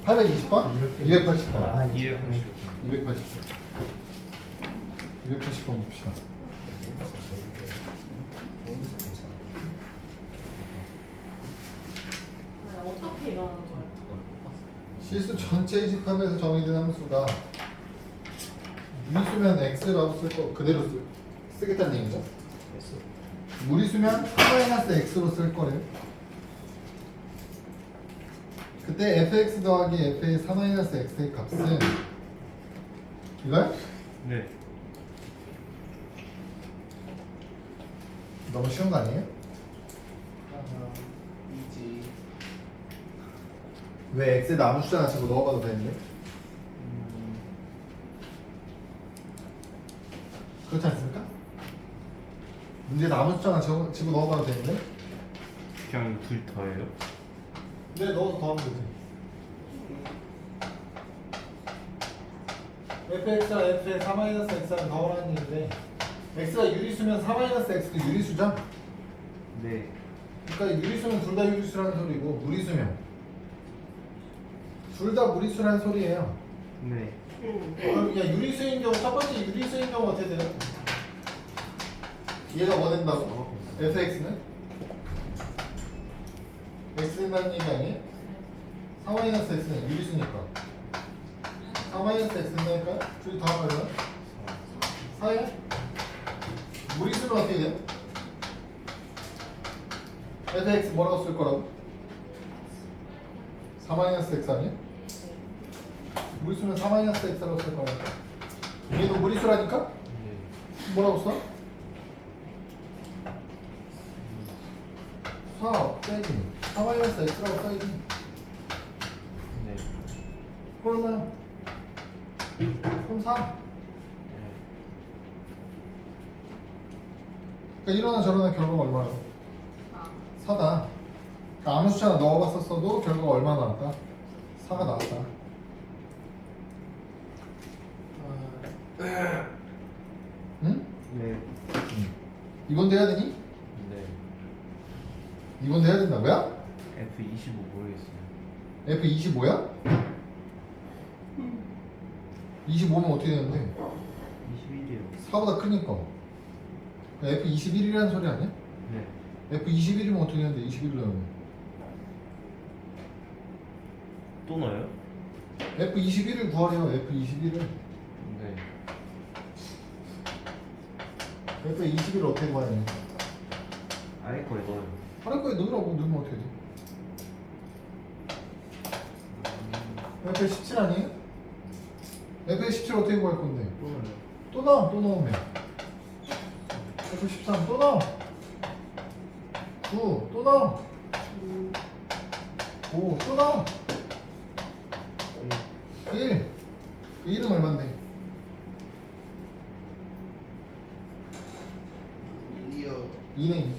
820번? 280번. 아, 280. 280번. 280번 봅시다. 어떻게 일어나는 거야? 실수 전체 이집합에서 정의된 함수가 무리수면 x라고 쓸 거 그대로 쓰겠다는 얘기죠? 무리수면 4-x로 쓸 거래요. 그때 fx 더하기 f의 4-x의 값은 이거야? 네. 너무 쉬운 거 아니에요? 이지. 왜 x에다 아무 숫자나 집어 넣어봐도 되는데? 그렇지 않습니까? 문제에다 아무 숫자나 집어 넣어봐도 되는데? 그냥 이거 둘 더해요? 네, 넣어서 더하면 되지. fx와 f의 4-x를 더하라는 얘기인데 x가 유리수면 4-x도 유리수죠? 네. 그러니까 유리수는 둘 다 유리수라는 소리고 무리수면 둘 다 무리수라는 소리예요. 네. 그럼 야 유리수인 경우 첫 번째 유리수인 경우 어떻게 돼요? 얘가 뭐 된다고? fx는? x 된다는 얘기 아니에요? 4-x는 유리수니까 4-x 된다니까? 둘이 더하면 4야? 무리수는 어떻게 돼요? fx 뭐라고 쓸 거라고? 4-x 아니야? 무리수는 4-x라고 쓸 거라고. 얘도 무리수라니까? 네. 뭐라고 써? 4 빼기 4-x라고 써야지. 네. 그러면 그럼 4. 네. 그러니까 이러나 저러나 결과가 얼마라고? 아, 4다. 그러니까 아무 숫자나 넣어봤었어도 결과가 얼마 나왔다? 4가 나왔다. 응? 네. 이건 돼야 되니? 네. 이건 돼야 된다고요? F25 모르겠어요. F25야? 25면 어떻게 되는데? 21이요. 4보다 크니까. F21이라는 소리 아니야? 네. F21이면 어떻게 되는데 21을 넣으면? 또 넣어요? F21을 구하래요. F21을. 네. F21을 어떻게 구하냐? 아예 거에 넣어요. 하는 거에 넣으라고 넣으면 어떻게 돼? F17 아니에요? F17 어떻게 구할 건데? 또 넣어요. 또 넣어, 또 넣으면 F13 또 넣어 9 또 넣어 5 또 넣어 1 1은 얼만데? 2요. 2네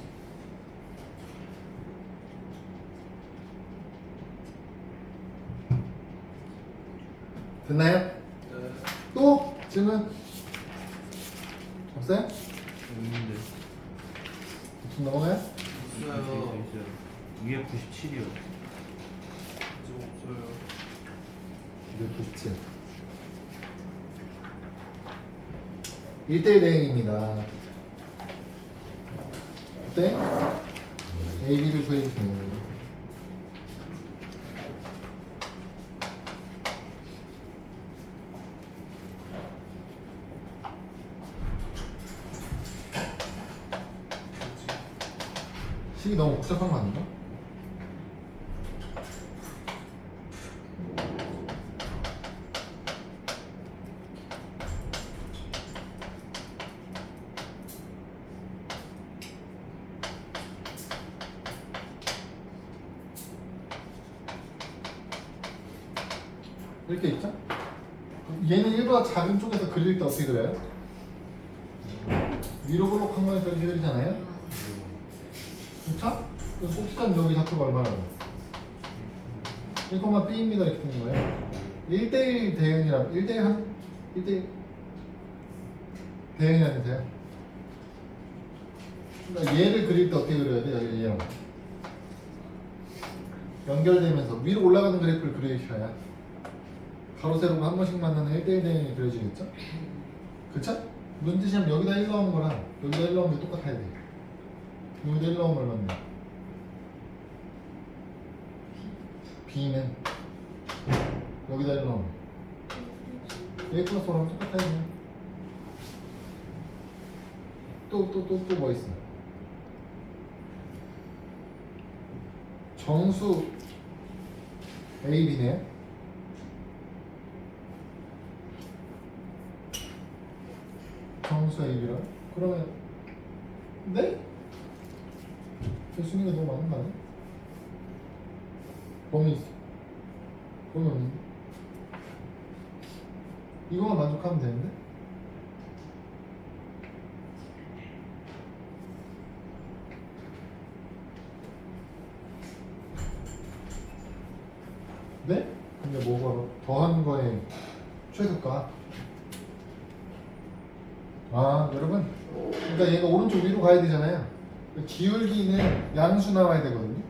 됐나요? 네. 또? 질문? 없어요? 있는데. 무슨 넘어가요? 있어요. 있어요. 297이요. 아직 없어요. 297 1대1 대응입니다. 그때 A, B를 구해주세요. 식이 너무 복잡한 거 아닌가? 이렇게 있죠? 얘는 1보다 작은 쪽에서 그릴 때 어떻게 그려요? 위로 볼록한 거에서 그리잖아요? 그쵸? 그럼 꼭지점 여기 좌표가 얼마나요? 1,B입니다 이렇게 되는 거예요. 1대1 대응이라 1대1 대응이라는 돼요. 그러니까 얘를 그릴 때 어떻게 그려야 돼? 얘랑 연결되면서 위로 올라가는 그래프를 그리셔야 가로 세로가 한 번씩 만나는 1대1 대응이 그려지겠죠? 그쵸? 문제 시험 여기다 1 넣은 거랑 여기다 1 넣은 게 똑같아야 돼. 여기다 1 넣으면 얼마인데? B는 여기다 1 넣으면 A 플러스 5랑 똑같아야 돼. 또 뭐 있어? 정수 A, B네. 정수 A, B라. 그러면 네? 교수님이 너무 많은 거 아니야? 범위 있어. 범위 없는데? 이거만 만족하면 되는데? 네? 근데 뭐가 더한 거에 최소가? 아 여러분, 그러니까 얘가 오른쪽 위로 가야 되잖아요. 기울기는 양수 나와야 되거든요.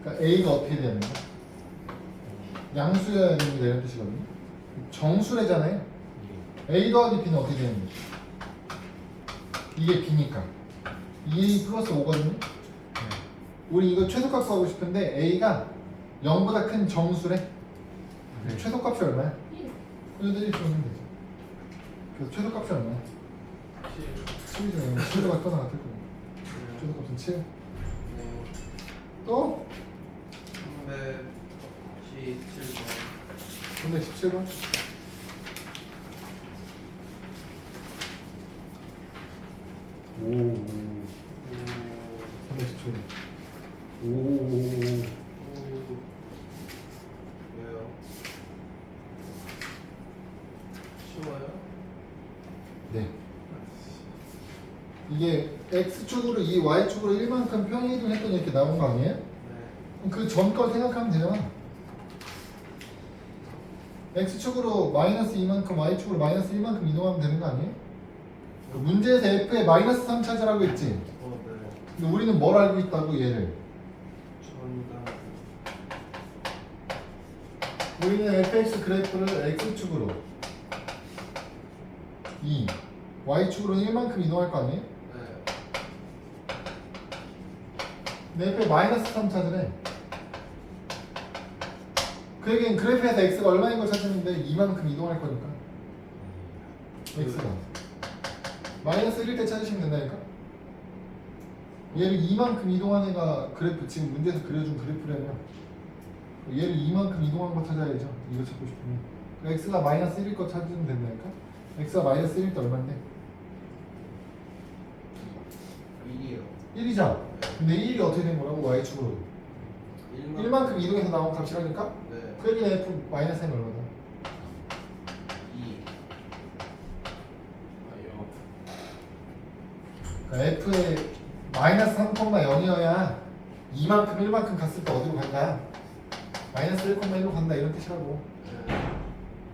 그러니까 A가 어떻게 돼야 되는 거야? 양수여야 됩니다 이런 뜻이거든요. 정수래잖아요. A 더하기 B는 어떻게 되는 거지? 이게 B니까 2A 플러스 5거든요. 우리 이거 최소값 구하고 싶은데 A가 0보다 큰 정수래. 네. 최소값이 얼마야? 1을 주면 되죠. 그래서 최소값이 얼마야? 7이잖아요. 7로 떠나갔을 거예요. 최소값은 7. 네. 또? 317번. 317번. 오. 317번. 오. 왜요? 쉬워요? 네. 이게 x축으로 이 y축으로 1만큼 평이동했더니 이렇게 나온 거 아니에요? 네. 그 전 거 생각하면 돼요. x축으로 마이너스 2만큼 y축으로 마이너스 1만큼 이동하면 되는 거 아니에요? 그 문제에서 f에 마이너스 3 찾으라고 했지? 네. 근데 우리는 뭘 알고 있다고 얘를? 전다. 우리는 fx 그래프를 x축으로 2 y축으로는 1만큼 이동할 거 아니에요? 네. 근데 f에 마이너스 3 찾으래. 그 얘기는 그래프에서 x가 얼마인 걸 찾으는데 2만큼 이동할 거니까 x가 마이너스 1일 때 찾으시면 된다니까. 얘를 2만큼 이동한 애가 그래프 지금 문제에서 그려준 그래프라면 얘를 2만큼 이동한 거 찾아야죠. 이거 찾고 싶으면 x가 마이너스 1일 거 찾으면 된다니까. x가 마이너스 1일 때 얼마인데? 1이요. 1이죠. 근데 1이 어떻게 된 거라고? y축으로 1만큼 이동해서 나온 값이라니까? 네. 그 얘기는 f 마이너스 n 얼마다? 2. 그러니까 f에 마이너스 3,0이어야 2만큼 1만큼 갔을 때 어디로 간다? 마이너스 1,1로 간다 이런 뜻이라고. 네.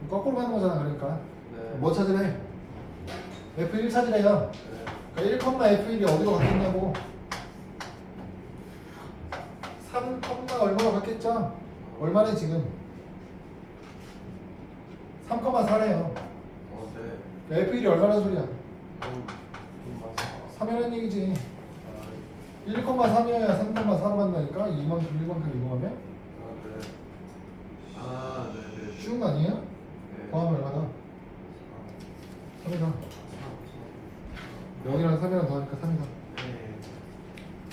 거꾸로 가는 거잖아. 그러니까 네. 뭐 찾으래? f1 찾으래요. 네. 그러니까 1,f1이 어디로 갔겠냐고. 3, 얼마로 갔겠죠? 얼마래 지금? 3,4래요. 네. f1이 얼마나 소리야? 좀 맞아. 3이라는 얘기지. 아, 1,3이어야 3,4로 간다니까. 2만큼 1만큼 이동하면 네. 아, 네, 네. 쉬운 거 아니에요? 네. 더하면 얼마다? 3이다. 0이랑 3이랑 더하니까 3이다. 네.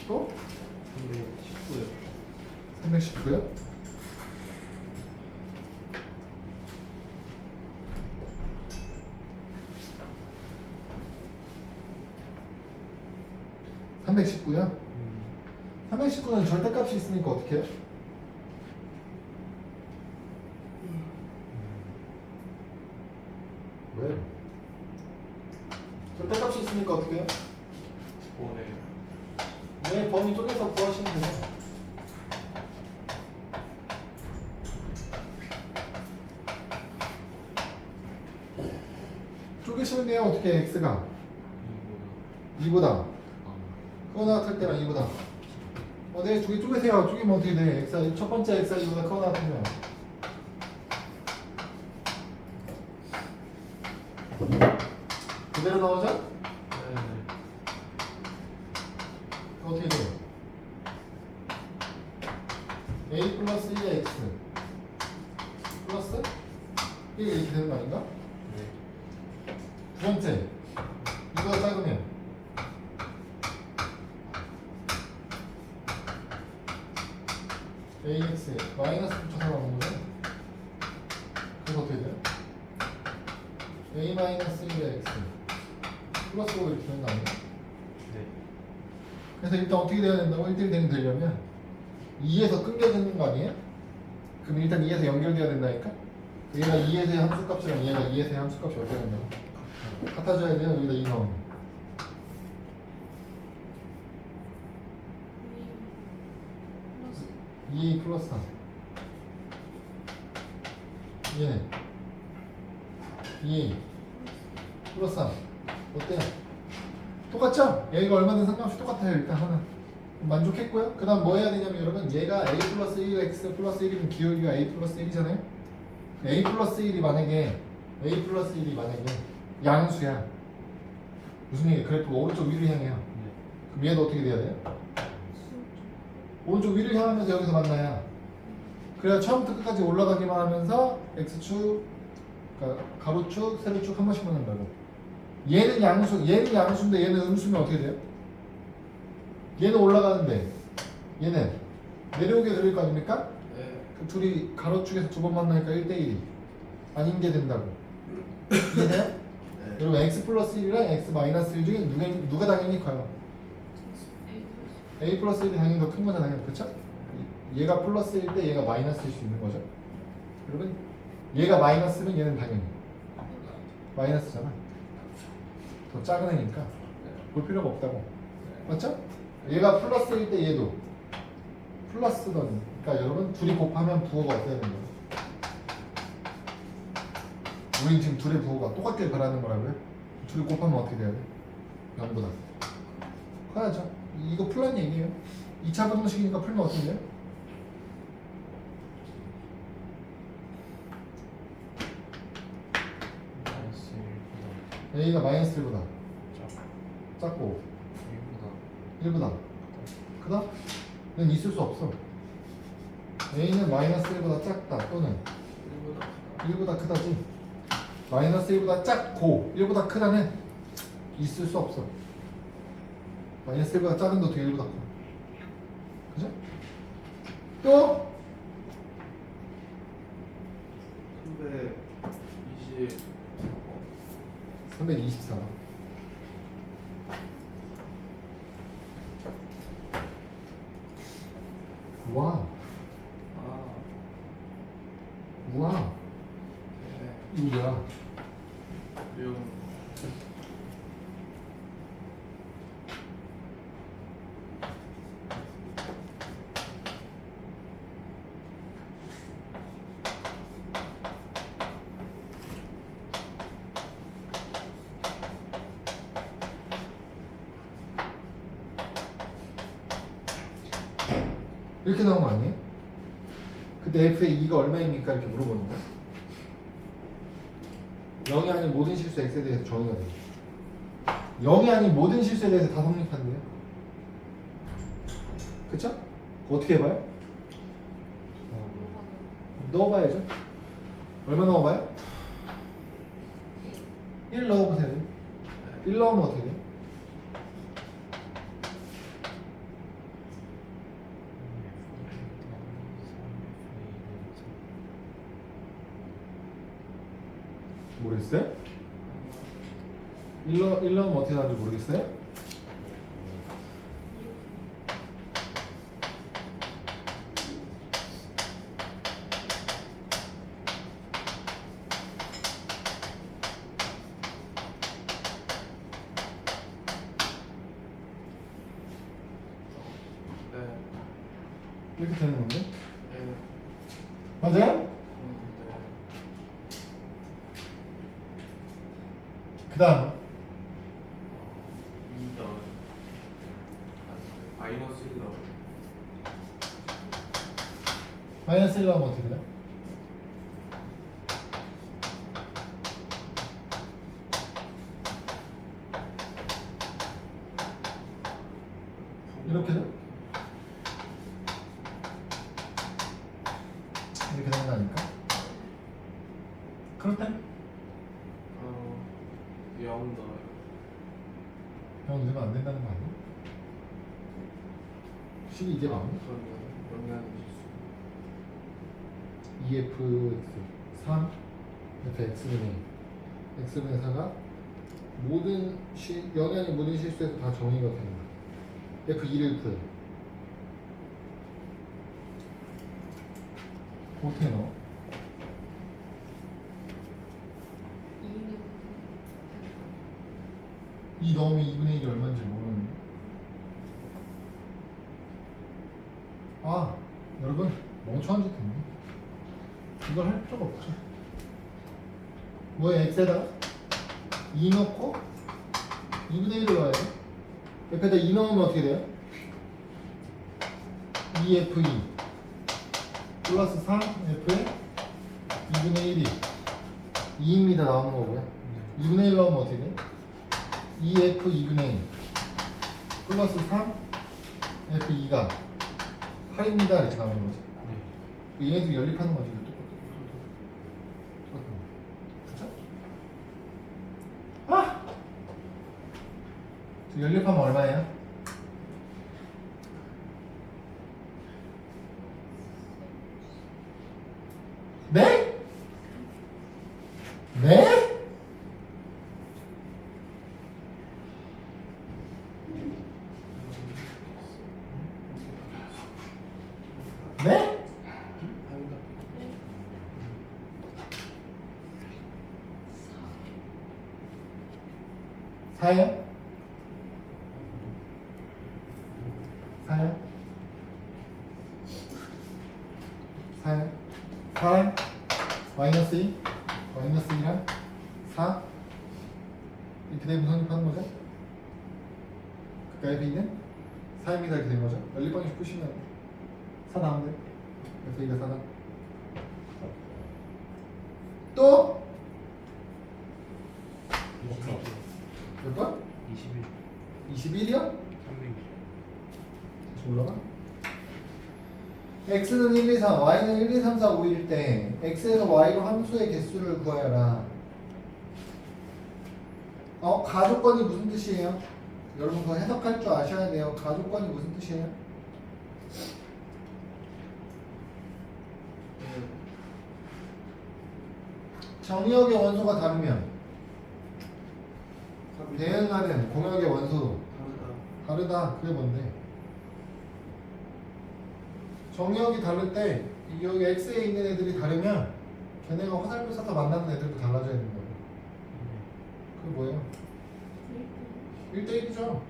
또? 근데 19요. 319요? (319요) 319는 절대값이 있으니까 어떻게 해요? 왜? 절대값이 있으니까 어떻게 해요? 오네. 네, 범위 쪼개서 구하시면 돼요. 쪼개시면 돼요. 어떻게 x가 2보다 크거 나왔을 때랑 2보다 네, 두 개 쪼개세요. 쪼개면 어떻게 돼? x 첫 번째 x가 2보다 크거 나왔으면 그대로 나오죠? 네. 어떻게 돼요? a 플러스 1의 x 플러스 1 이렇게 되는 거 아닌가? 네. 두 번째 이거가 작으면 ax 마이너스 붙여서 나오는 거죠? 그래서 어떻게 돼요? a 마이너스 1의 x 플러스 5 이렇게 되는 거 아닌가? 네. 그래서 일단 어떻게 돼야 된다고? 1대1 되려면 2에서 끊겨지는 거 아니에요? 그럼 일단 2에서 연결돼야 된다니까? 얘가 2에서의 함수값이랑 얘가 2에서의 함수값이 어떻게 된다고? 같아져야 돼요. 여기다 2 나오면 이 2 플러스 3 얘는 2 플러스 3 어때요? 똑같죠? 얘가 얼마든 상관없이 똑같아요. 일단 하나 만족했고요. 그 다음 뭐 해야 되냐면 여러분 얘가 a 플러스 1x 플러스 1이면 기울기가 a 플러스 1이잖아요. a 플러스 1이 만약에 a 플러스 1이 만약에 양수야. 무슨 얘기야? 그래프 오른쪽 위를 향해요. 네. 그럼 얘도 어떻게 돼야 돼요? 오른쪽 위를 향하면서 여기서 만나야. 그래야 처음부터 끝까지 올라가기만 하면서 x축, 그러니까 가로축, 세로축 한 번씩 만난다고. 얘는 양수인데 얘는 음수면 어떻게 돼요? 얘는 올라가는데 얘는 내려오게 들릴 거 아닙니까? 네. 그 둘이 가로축에서 두 번 만나니까 1대1이 아닌 게 된다고. 이해돼요? 네. 여러분 x 플러스 1이랑 x 마이너스 1 중에 누가 당연히 커요? a 플러스 1이 당연히 더 큰 거잖아요. 그렇죠? 얘가 플러스일 때 얘가 마이너스일 수 있는 거죠. 여러분 얘가 마이너스면 얘는 당연히 마이너스잖아. 더 작은 애니까 볼 필요가 없다고. 맞죠? 얘가 플러스일 때 얘도 플러스던. 그러니까 여러분 둘이 곱하면 부호가 어떻게 되는 거예요? 우린 지금 둘의 부호가 똑같게 변하는 거라고요? 둘이 곱하면 어떻게 돼야 돼? 0보다 커야죠. 이거 풀란 얘기예요. 2차 부등식이니까 풀면 어떻게 돼요? 마이너스 1보다 a가 마이너스 1보다 작. 작고 1보다 1보다 크다? 는 있을 수 없어. a는 마이너스 1보다 작다 또는 1보다 크다지. 마이너스 1보다 작고 1보다 크다는 있을 수 없어. 마이너스 1보다 작은데 어떻게 1보다 커? 그죠? 또 320. 324. 와, 아. 우와, 네. 이거 뭐야? 6. 이렇게 나온 거 아니에요? 그때 f의 2가 얼마입니까? 이렇게 물어보는 거야. 0이 아닌 모든 실수 x에 대해서 정의가 돼. 0이 아닌 모든 실수에 대해서 다 성립한대요. 그쵸? 그거 어떻게 해봐요? 넣어봐야죠. 얼마 넣어봐요? 1 넣어보세요. 1 넣으면 어떻게 돼요? 모르겠어요? 1 넣으면 어떻게 나는지 모르겠어요? 네. 이렇게 되는 건데? 네. 맞아요? 네. 그 다음 2더. 마이너스 1더. 마이너스 1 넣으면 어떻게 돼요? 이렇게죠? 이렇게 된다니까. 그럴 땐 0 넣어요. 그냥 넣으면 안 된다는 거 아니야? 식이 이게 맞네? 그러면 영양이 실수. 2f 3 fx분의 x분의 4가 모든 영향이 모든 실수에서 다 정의가 되는 거야. f2를 구해. 어떻게 넣어? 2 넣으면 2분의 1이 얼마인지 모르는데. 아, 여러분 멍청한 짓 했네. 이걸 할 필요가 없죠. 뭐야, x에다가 2 넣고 2분의 1을 넣어야 돼. 옆에다 2 넣으면 어떻게 돼요? 2f2 플러스 3f에 2분의 1이 2입니다 나오는 거고요. 2분의 1 넣으면 어떻게 돼? 2f 2분의 1 플러스 3 f2가 8입니다 이렇게 나오는 거지. 얘네들이 연립하는 거지. 그쵸? 아! 연립하면 얼마예요? 네? 네? 네? 사요? 사요? 사요? 4 마이너스 2 마이너스 2랑 4 이렇게 되면 성립하는 거죠? 그러니까 F는 4입니다 이렇게 된 거죠? 연립방식 푸시면 4 나오면 돼. F가 4다. 또? 몇 번? 21 21이요? 300 다시 올라가. x는 1, 2, 3, y는 1, 2, 3, 4, 5일 때 x에서 y로 함수의 개수를 구하여라. 가조건이 무슨 뜻이에요? 여러분 그거 해석할 줄 아셔야 돼요. 가조건이 무슨 뜻이에요? 정의역의 원소가 다르면 대응하는 공역의 원소도 다르다. 그게 뭔데? 정의역이 다를 때 여기 x에 있는 애들이 다르면 걔네가 화살표 쏴서 만나는 애들도 달라져야 되는 거예요. 그게 뭐예요? 1대1이죠.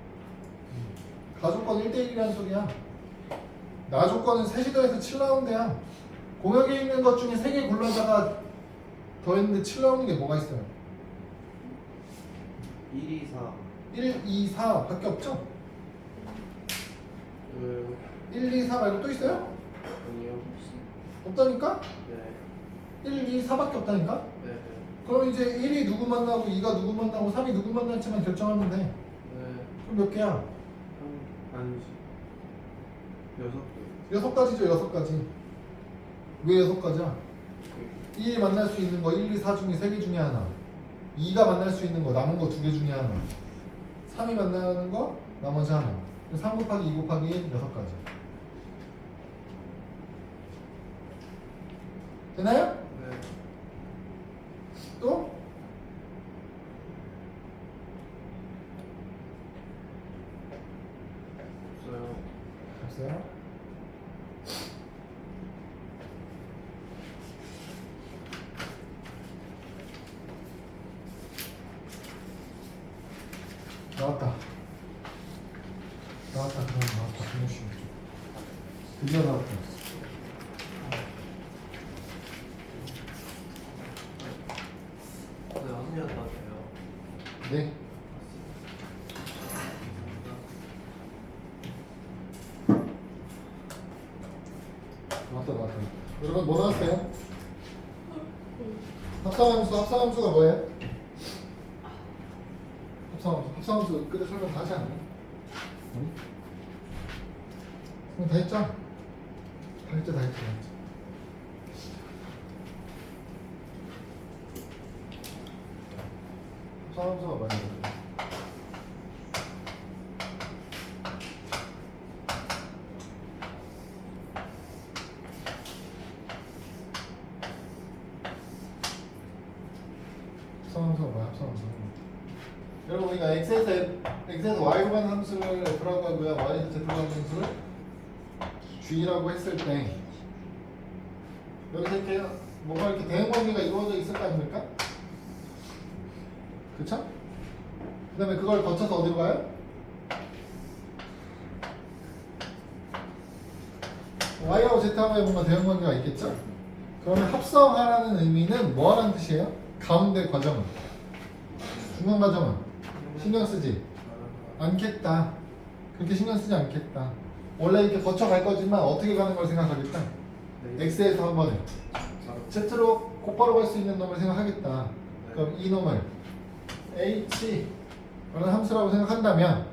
가조건 1대1이라는 소리야. 나조건은 3시 더해서 7 나온대야. 공역에 있는 것 중에 3개 골라다가 더했는데 7 나오는 게 뭐가 있어요? 1, 2, 4. 1, 2, 4 밖에 없죠? 1, 2, 4 말고 또 있어요? 아니요. 없다니까? 네. 1, 2, 4밖에 없다니까? 네. 그럼 이제 1이 누구 만나고 2가 누구 만나고 3이 누구 만날지만 결정하면 돼. 네. 그럼 몇 개야? 아니지. 6개. 6가지죠, 6가지. 왜 6가지야? 1이 만날 수 있는 거 1, 2, 4 중에 3개 중에 하나. 2가 만날 수 있는 거 남은 거 2개 중에 하나. 3이 만나는 거 나머지 하나. 3 곱하기 2 곱하기 1, 6가지. 되나요? 네. 또? 없어요. 없어요? 나왔다. 그럼 나왔다. 드디어 나왔다. 네, 하시면 다 돼요. 네. 나왔다. 여러분 뭐 나왔어요? 합성함수가 뭐예요? 합성함수 끝에 설명 다 하지 않나요? 다 했죠? 다 했죠. 합성함수가 많이 나오죠. 합성함수가 뭐야? 합성함수. 여러분 우리가 x에서 y로 가는 함수를 f라고 하고요, y에서 z로 가는 함수를 g라고 했을 때 여기서 이렇게 뭔가 이렇게 대응 관계가 이루어져 있을 거 아닙니까? 그쵸? 그 다음에 그걸 거쳐서 어디로 가요? y하고 z하고의 뭔가 대응 관계가 있겠죠? 그러면 합성하라는 의미는 뭐라는 뜻이에요? 가운데 과정은, 중간 과정은 신경 쓰지 않겠다. 그렇게 신경 쓰지 않겠다. 원래 이렇게 거쳐갈 거지만 어떻게 가는 걸 생각하겠다. x에서 한 번에 z로 곧바로 갈 수 있는 놈을 생각하겠다. 그럼 이 놈을 h라는 함수라고 생각한다면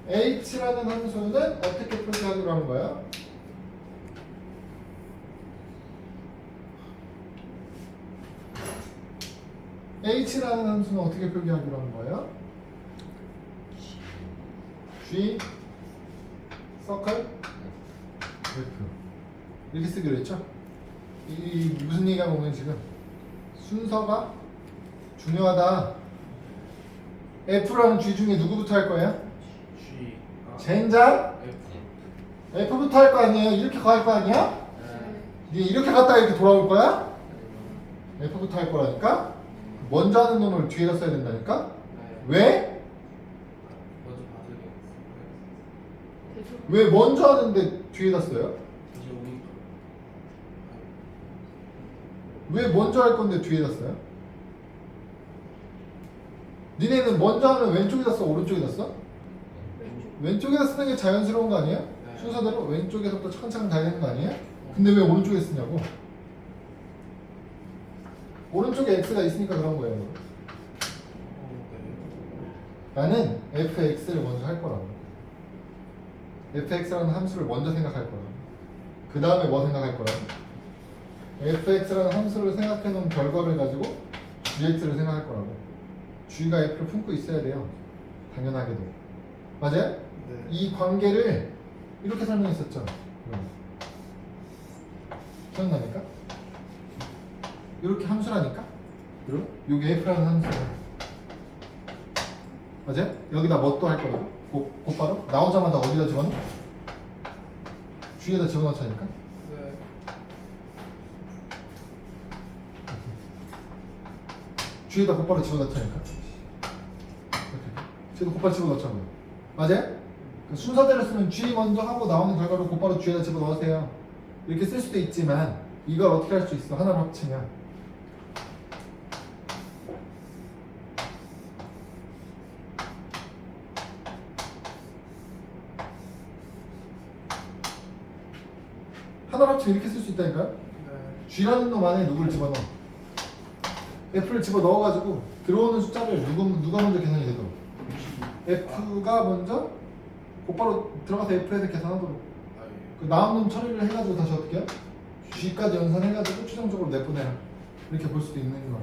h라는 함수는 어떻게 표시하기로 하는 거야? h라는 함수는 어떻게 표기하기로 하는 거예요? g 서클 f 이렇게 쓰기로 했죠? 이 무슨 얘기가 보면 지금 순서가 중요하다. f라는 g 중에 누구부터 할 거예요? G. 젠장 F. f부터 할 거 아니에요? 이렇게 갈 거 아니야? 네. 니 이렇게 갔다가 이렇게 돌아올 거야? f부터 할 거라니까? 먼저 하는 놈을 뒤에다 써야 된다니까? 네. 왜? 먼저 받으게. 대충 왜 먼저 하는데 뒤에다 써요? 이제 오니까. 왜 먼저 할 건데 뒤에다 써요? 니네는 먼저 하면 왼쪽에다 써, 오른쪽에다 써? 왼쪽. 왼쪽에다 쓰는 게 자연스러운 거 아니에요? 네. 순서대로 왼쪽에서부터 차근차근 가야 되는 거 아니에요? 근데 왜 오른쪽에 쓰냐고? 오른쪽에 x가 있으니까 그런 거예요. 네. 나는 fx를 먼저 할 거라고. fx라는 함수를 먼저 생각할 거라고. 그 다음에 뭐 생각할 거라고? fx라는 함수를 생각해 놓은 결과를 가지고 gx를 생각할 거라고. g가 f를 품고 있어야 돼요. 당연하게도. 맞아요? 네. 이 관계를 이렇게 설명했었죠. 기억납니까? 이렇게 함수라니까? 여기 f라는 함수야. 맞아요? 여기다 뭐 또 할 거라고? 곧바로? 나오자마자 어디다 집어넣어? G에다 집어넣자니까? 네. G에다 곧바로 집어넣자니까? G에다 곧바로 집어넣자고요. 맞아요? 그 순서대로 쓰면 G 먼저 하고 나오는 결과를 곧바로 G에다 집어넣으세요. 이렇게 쓸 수도 있지만 이걸 어떻게 할 수 있어? 하나로 합치면 하나로 합치면 이렇게 쓸 수 있다니까요? 네. G라는 놈 안에 누구를 집어넣어? F를 집어넣어가지고 들어오는 숫자를 누가 먼저 계산이 되도록 F가 먼저 곧바로 들어가서 F에서 계산하도록 아, 예. 그 나온 놈 처리를 해가지고 다시 어떻게 해요? G까지 연산해가지고 최종적으로 내보내라 이렇게 볼 수도 있는 거야.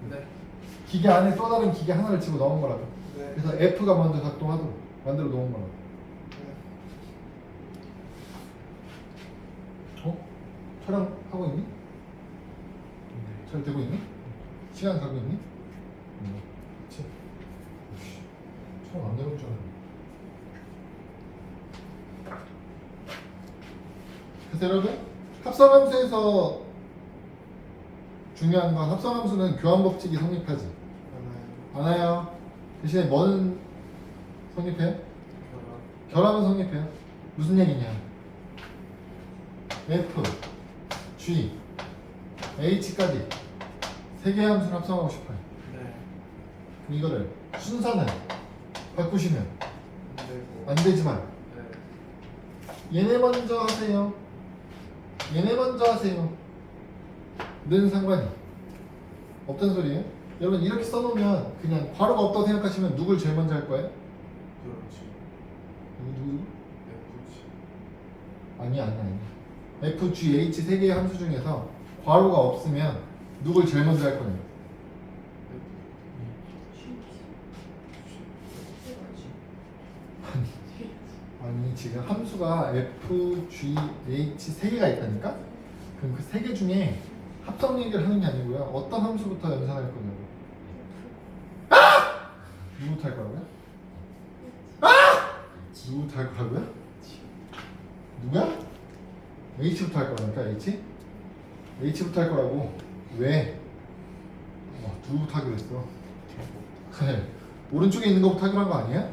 네. 기계 안에 또 다른 기계 하나를 집어넣은 거라고. 네. 그래서 F가 먼저 작동하도록 만들어 놓은 거라고. 어? 촬영하고 있니? 잘 되고 있니? 시간 가고 있니? 그치? 촬영 안 되는 줄 알았네. 그래서 여러분 합성함수에서 중요한 건 합성함수는 교환법칙이 성립하지 않아요. 대신에 뭐는 성립해요? 결합은 성립해요. 무슨 얘기냐? F, G, H까지 세 개의 함수를 합성하고 싶어요. 네. 그럼 이거를 순서는 바꾸시면 안 되고. 안 되지만 네. 얘네 먼저 하세요. 얘네 먼저 하세요. 는 상관이 없다는 소리예요. 여러분 이렇게 써놓으면 그냥 괄호가 없다고 생각하시면 누굴 제일 먼저 할 거예요? 그렇지. 누구? Fg. 아니야. f, g, h 세 개의 함수 중에서 괄호가 없으면 누굴 제일 먼저 할 거냐? 아니 지금 함수가 f, g, h 세 개가 있다니까? 그럼 그 세 개 중에 합성 얘기를 하는 게 아니고요. 어떤 함수부터 연산할 거냐고. 누구부터 할 거라고요? 누구부터 할 거라고요? 누구야? h부터 할 거라니까 h? h부터 할 거라고. 왜? 누구부터 하기로 했어? 그래. 오른쪽에 있는 거부터 하기로 한 거 아니야?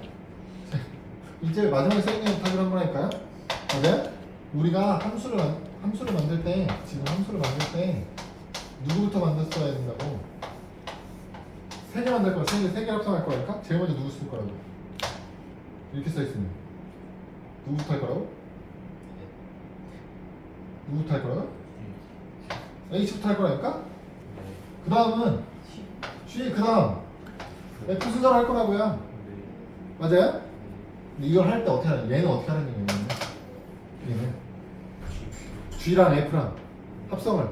이제 마지막에 써있는 거부터 하기로 한 거라니까요? 맞아요? 우리가 함수를 만들 때 지금 함수를 만들 때 누구부터 만들어야 된다고? 세 개 만들 거야. 세 개 합성할 거니까 제일 먼저 누구 쓸 거라고? 이렇게 써 있으면 누구부터 할 거라고? 누구부터 할 거라고? h부터 할 거라니까? 그 다음은 g 그 다음 f 순서로 할 거라고요. 맞아요? 근데 이걸 할 때 어떻게 하냐? 얘는 어떻게 하는 얘기냐면 얘는 g랑 f랑 합성을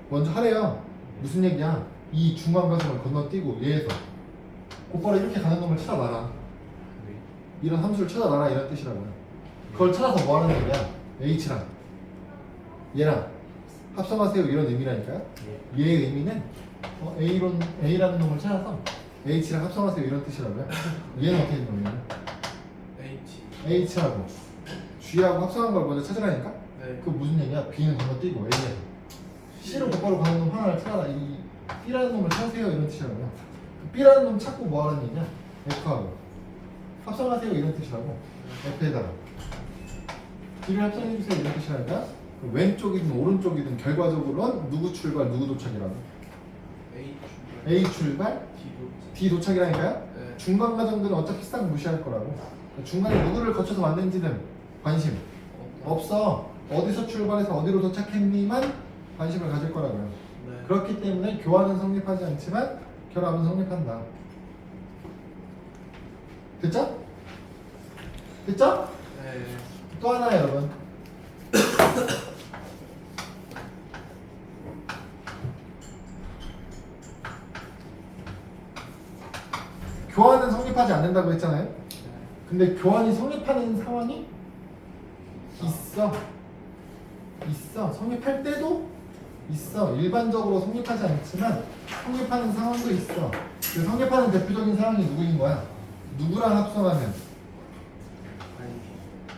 먼저 하래요. 무슨 얘기야? 이 중간 과정을 건너뛰고 얘에서 곧바로 이렇게 가는 놈을 찾아놔라. 이런 함수를 찾아놔라 이런 뜻이라고요. 그걸 찾아서 뭐 하는 얘기야? h랑 얘랑 합성하세요 이런 의미라니까요. 얘의 의미는 A라는 놈을 찾아서 H랑 합성하세요 이런 뜻이라고요. 얘는 어떻게 되는 거냐면 H. H하고 G하고 합성한 걸 먼저 찾으라니까? 네. 그 무슨 얘기야? B는 건너뛰고 A에서 C로 곧바로 가는 놈 하나를 찾아라. 이 B라는 놈을 찾으세요 이런 뜻이라고요. 그 B라는 놈 찾고 뭐 하는 얘기냐? F하고 합성하세요 이런 뜻이라고. F에다가 B를 합성해주세요 이런 뜻이라니까? 그 왼쪽이든 오른쪽이든 결과적으로는 누구 출발 누구 도착이라고? A 출발 D 도착이라니까요? 네. 중간 과정들은 어차피 싹 무시할 거라고. 중간에 누구를 거쳐서 왔는지는 관심 없어. 어디서 출발해서 어디로 도착했니만 관심을 가질 거라고요. 네. 그렇기 때문에 교환은 성립하지 않지만 결합은 성립한다. 됐죠? 됐죠? 네. 또 하나 여러분. 교환은 성립하지 않는다고 했잖아요. 근데 교환이 성립하는 상황이 있어. 성립할 때도 있어. 일반적으로 성립하지 않지만 성립하는 상황도 있어. 그 성립하는 대표적인 상황이 누구인 거야? 누구랑 합성하면?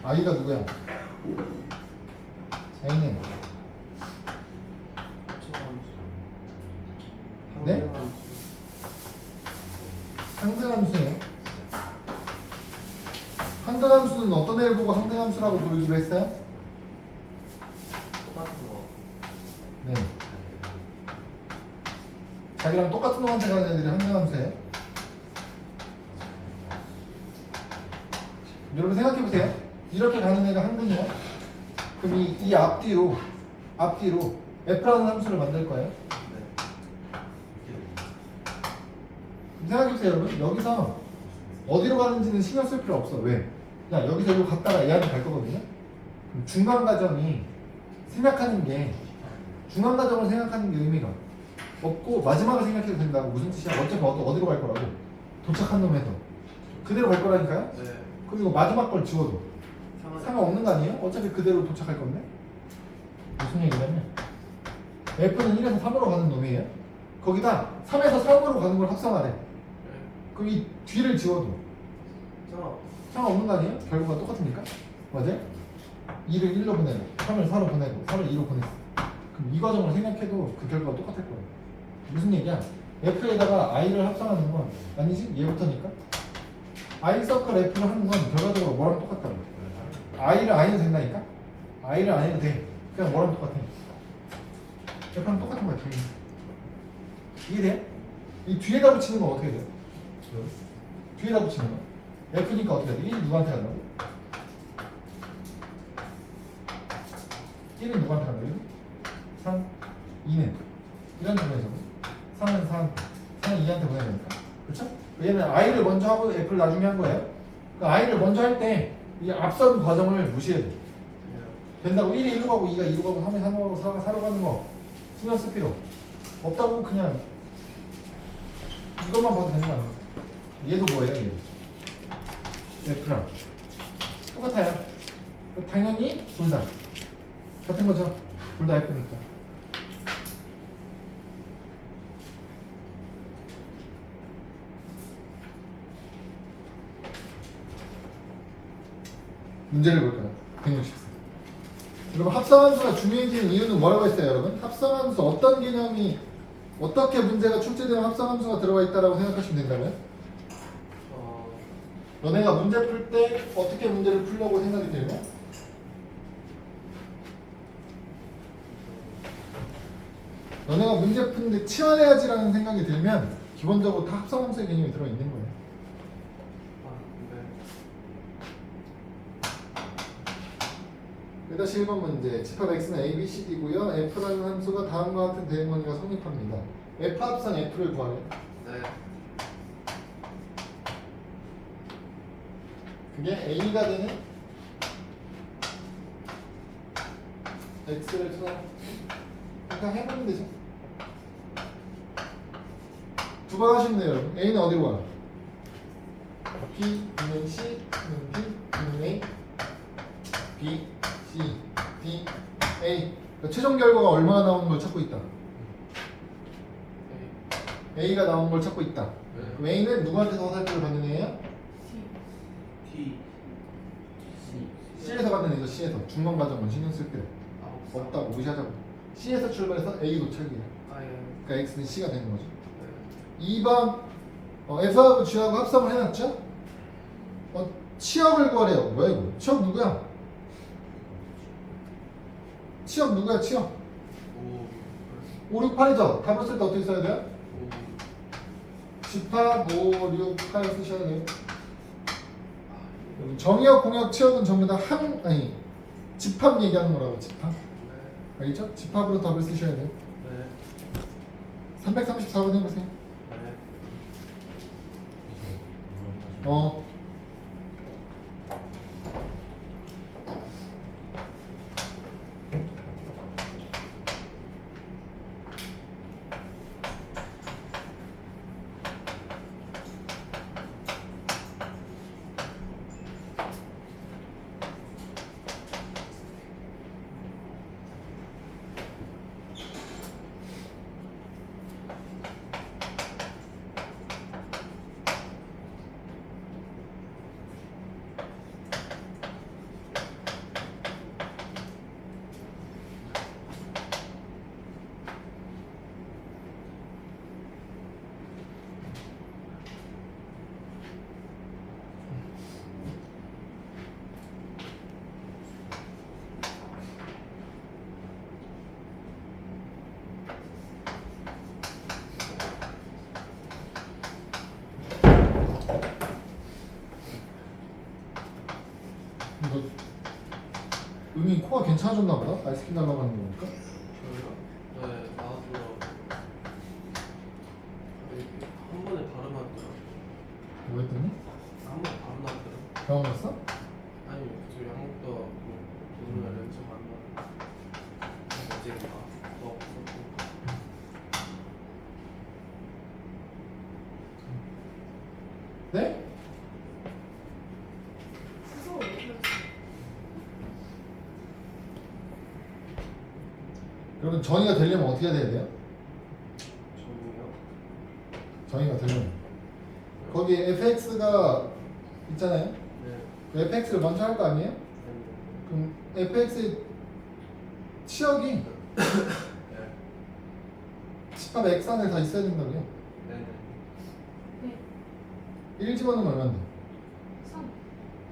I가 누구야? A는 네? 상등함수예요. 상등함수는 어떤 애를 보고 상등함수라고 부르기로 했어요? 똑같은 거. 네. 자기랑 똑같은 놈한테 가는 애들이 상등함수예요. 여러분 생각해보세요. 이렇게 가는 애가 항등이야. 그럼 이 앞뒤로 F라는 함수를 만들 거예요. 생각해보세요 여러분. 여기서 어디로 가는지는 신경 쓸 필요 없어. 왜? 그냥 여기서 이거 갔다가 얘한테 갈 거거든요. 그럼 중간 과정이 생각하는 게 중간 과정을 생각하는 게 의미가 없고 마지막을 생각해도 된다고. 무슨 뜻이야? 어차피 어디로 갈 거라고? 도착한 놈에서 그대로 갈 거라니까요. 네. 그리고 마지막 걸 지워도 상관없는 거 아니에요? 어차피 그대로 도착할 건데. 무슨 얘기냐면 F는 1에서 3으로 가는 놈이에요. 거기다 3에서 3으로 가는 걸 합성하래. 그럼 이 뒤를 지워도 상관없는 거 아니에요? 결과가 똑같으니까. 맞아요? 2를 1로 보내고 3을 4로 보내고 4를 2로 보냈어. 그럼 이 과정을 생각해도 그 결과가 똑같을 거예요. 무슨 얘기야? F에다가 I를 합성하는 건 아니지? 얘부터니까. I 서클 F를 하는 건 결과적으로 뭐랑 똑같다고. I를 안 해도 된다니까? I를 안 해도 돼. 그냥 뭐랑 똑같아. F랑 똑같은 거야. 이해돼? 이 뒤에다 붙이는 건 어떻게 돼요? 뒤에다 붙이는 거. F니까 어떻게 돼? 1이 누구한테 간다고? 1은 누구한테 간다고? 3, 2는 1한테 보내자고. 3은 4는 2한테 보내야 되니까. 그렇죠? 얘는 I를 먼저 하고 F를 나중에 한 거예요. 그 I를 먼저 할 때 이 앞선 과정을 무시해도 네. 된다고 1이 1로 가고 2가 2로 가고 3이 3로 가고 4가 4로 가는 거 신경 쓸 필요 없다고 그냥 이것만 봐도 되는 거 아니야? 얘도 뭐예요 얘? F랑 똑같아요. 당연히 둘 다 같은 거죠. 둘 다 F니까. 문제를 볼까요? 164. 여러분 합성함수가 중요해지는 이유는 뭐라고 했어요 여러분? 합성함수 어떤 개념이 어떻게 문제가 출제되면 합성함수가 들어가 있다라고 생각하시면 된다면? 너네가 문제 풀 때 어떻게 문제를 풀려고 생각이 들면? 너네가 문제 푸는데 치환해야지라는 생각이 들면 기본적으로 다 합성함수의 개념이 들어있는 거예요. 일단 1번 문제 집합 x는 a, b, c, d고요. f라는 함수가 다음과 같은 대응 관계가 성립합니다. f 합성 f를 구하래. 네. 그게 a가 되는 x를 그냥 해보면 되죠. 두 번 하시면 돼요. 여러분. a는 어디로 가? b, b는 c, b는 b, b는 a, b, c, d, a. 그러니까 최종 결과가 얼마나 나오는 걸 찾고 있다. a가 나온 걸 찾고 있다. 네. 그럼 a는 누구한테서 화살표를 받는 애예요? T. C에서 받는 애죠. C에서 중간 과정은 신경 쓸 필요 아, 없다고 무시하자고. C에서 출발해서 A 도착이야. 아, 예. 그러니까 X는 C가 되는 거죠. 네. 2번 F하고 G하고 합성을 해놨죠? 치역을 구하래요. 뭐야 이거? 치역 누구야? 치역 누구야? 치역 5, 6, 8이죠? 답을 쓸 때 어떻게 써야 돼요? 집합 5, 6, 8 쓰셔야 돼요. 정의역, 공역, 치역은 전부 다 아니 집합 얘기하는 거라고. 집합 알겠죠? 집합으로 답을 쓰셔야 돼요. 네. 334번 해보세요. 네. 이거 음이 코가 괜찮아졌나 보다? 아이스크림 달라고 하는 거니까. 저희가 네 나와서 한 번에 발음하더라고요. 뭐 했더니? 한 번에 발음하더라고요. 병원 갔어? 아니 저 양목도 오늘 렌즈 만나 어제 더 없었고. 네? 스스로 왜 그랬어요? 여러분 정의가 되려면 어떻게 해야 돼요? 저는요. 정의가 되려면 거기 fx가 있잖아요. 네. 그 fx를 먼저 할 거 아니에요? 그럼 fx의 치역이 네. 집합 x 안에 다 있어야 된다고요. 네. 네. 1 집어넣으면 얼마인데? 3.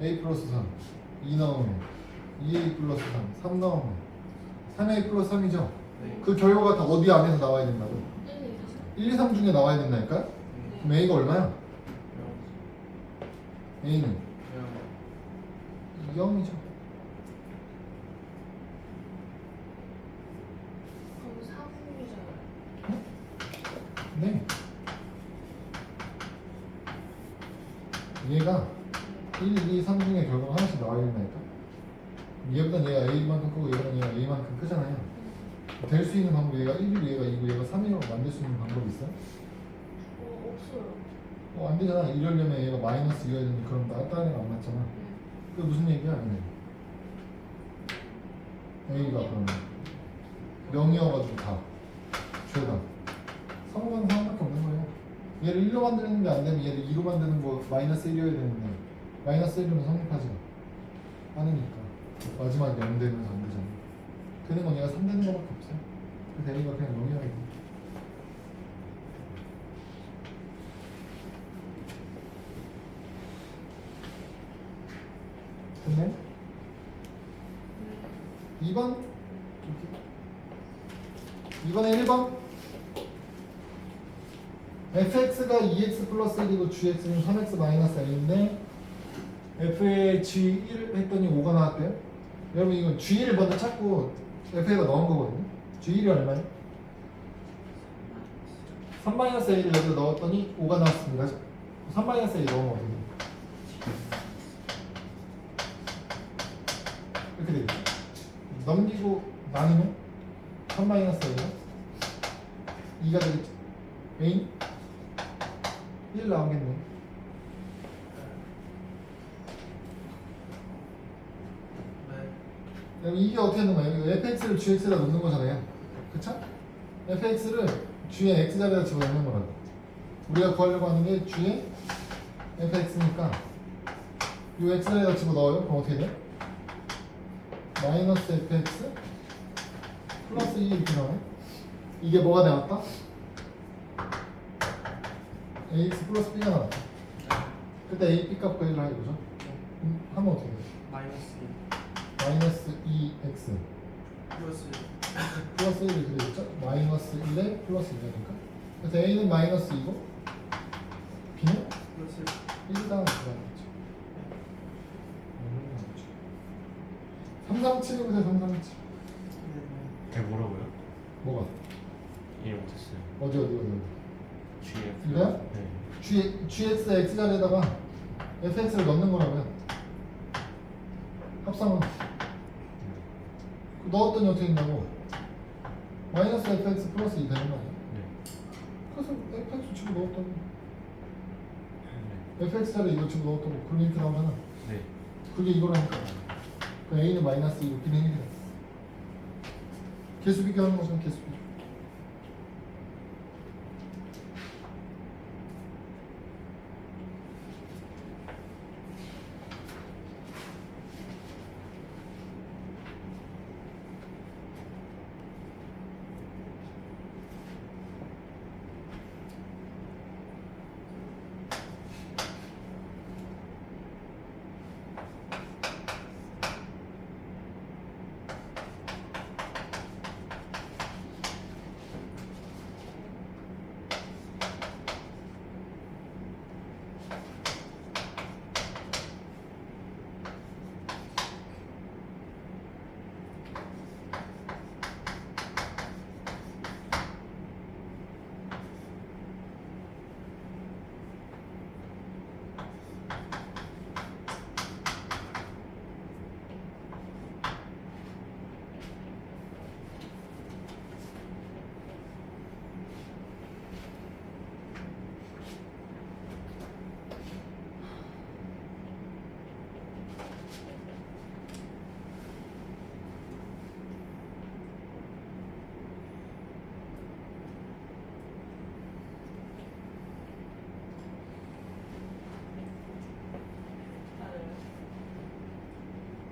a 플러스 3 2 넣으면 2a 플러스 3 3 넣으면 3a 플러스 3이죠. 네. 그 결과가 다 어디 안에서 나와야 된다고? 1, 2, 1, 2, 3 중에 나와야 된다니까? 네. 그럼 a가 얼마야? a는 0이죠. 그럼 4분이잖아요. 네. 얘가 1, 2, 3 중에 결과가 하나씩 나와야 된다니까. 얘보다 얘가 A만큼 크고 얘보다 얘가 A만큼 크잖아요. 될 수 있는 방법이 얘가 1이고 얘가 2고 얘가 3이라고 만들 수 있는 방법이 있어요? 없어요. 안 되잖아. 이러려면 얘가 마이너스 2여야 되는데 그럼 다른 애가 안 맞잖아. 네. 그게 무슨 얘기야? 근데 A가 그러면 0이어가지고 다 죄다 3은 3밖에 없는 거예요. 얘를 1로 만드는 게 안 되면 얘를 2로 만드는 거 마이너스 1이어야 되는데 마이너스 1이면 성립하지 않으니까 마지막에 0 되면서 안 되잖아. 되는 건 얘가 3 되는 거밖에 없어요. 그 대리가 그냥 0이어야 돼. 됐네? 2번 2번에 1번 fx가 2x 플러스 1이고 gx는 3x 마이너스 n인데 f의 g1 했더니 5가 나왔대요. 여러분 이건 g1을 먼저 찾고 f에다 넣은 거거든요. g1이 얼마예요? 3-a를 여기다 넣었더니 5가 나왔습니다. 3-a 넣으면 어떻게 돼요? 이렇게 되겠죠. 넘기고 나누면 3-a가 2가 되겠죠. a 1 나오겠네. 그럼 이게 어떻게 하는 거예요? 이거 fx를 gx에다 넣는 거잖아요. 그쵸? fx를 g의 x자리에다 집어넣는 거라고. 우리가 구하려고 하는 게 g의 fx니까 이 x자리에다 집어넣어요. 그럼 어떻게 돼? 마이너스 fx 플러스 2 이렇게 나와요. 이게 뭐가 나왔다? ax 플러스 b가 나왔다. 그때 a, b 값 구해라 이거죠? 하면 어떻게 돼? 마이너스 2x 플러스 1 이렇게 되겠죠? 마이너스 1에 플러스 1이니까 그래서 a는 마이너스 2고 b는 1 다음 들어가겠죠. 337이 보세요. 337 그게 뭐라고요? 뭐가? 이해 못했어요. 어디 GF. 이거요? 네. gx x자리에다가 fx를 넣는 거라고요. 합성은 넣었더니 어떻게 된다고? 마이너스 fx 플러스 2 되는 거 아니야? 네. 그래서 fx 집어 넣었다고. 네. fx 자리에 이거 집어 넣었다고. 그럼 이렇게 나오잖아. 네. 그게 이거라니까. 그럼 a는 마이너스 2고 b는 1이다. 개수 비교하는 거잖아. 개수 비교.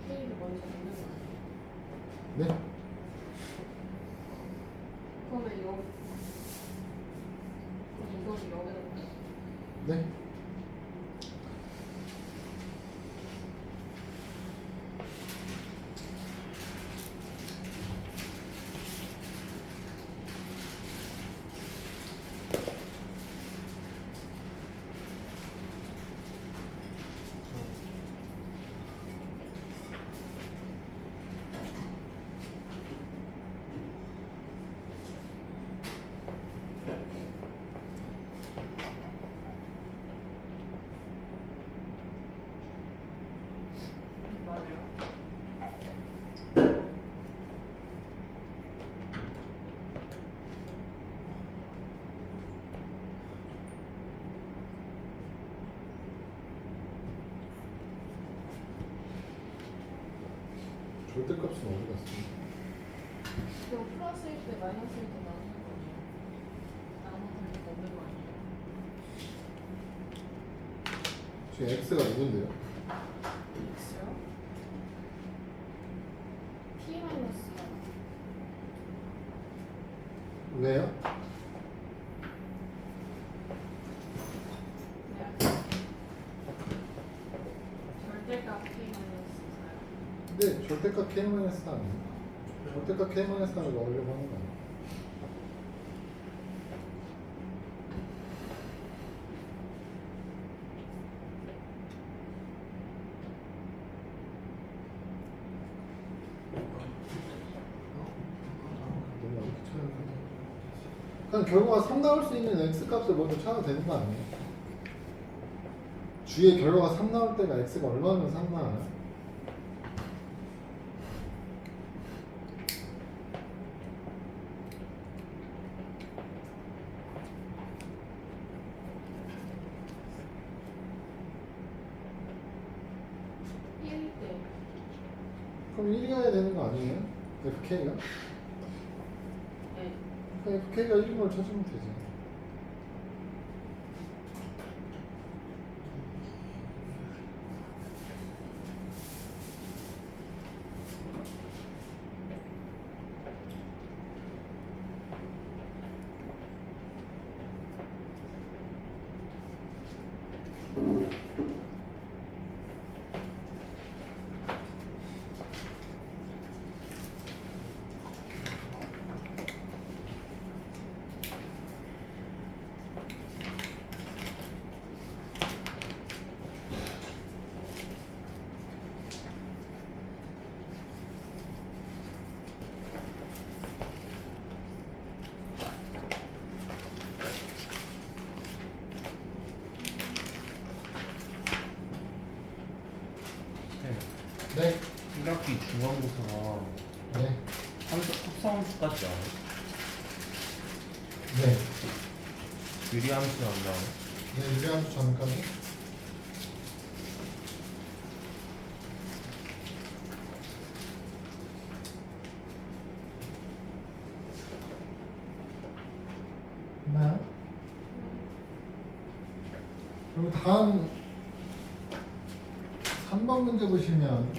K를 먼저 넣는 거 아니에요? 네? 그러면 이거는 여기다 넣는 네? 값은 어디 갔어? 이거 플러스일 때 마이너스일 때 나누는 거 아니에요? 나눠볼 일 없는 거 아니에요? 지금 x가 누군데요? X요? T 마이너스 왜요? 절대값 K 마이너스 4요. 근데 절대값 k-4 아니에요? 절대값 k-4를 넣으려고 하는 거 아니에요? 너무 어렵게 찾아야 그냥 결과가 3 나올 수 있는 x값을 먼저 찾아도 되는 거 아니에요? 주의 결과가 3 나올 때가 x가 얼마면 3 나와요? T일 때 그럼 1이 가야 되는 거 아니에요? fk가? 네. 그럼 fk가 1인 걸 찾으면 되지. 네. 1학기 중간고사가 네. 합성함수까지 나와요? 네. 유리함수는 안 나와요? 네, 유리함수 전까지. 있나요? 그리고 다음 3번 문제 보시면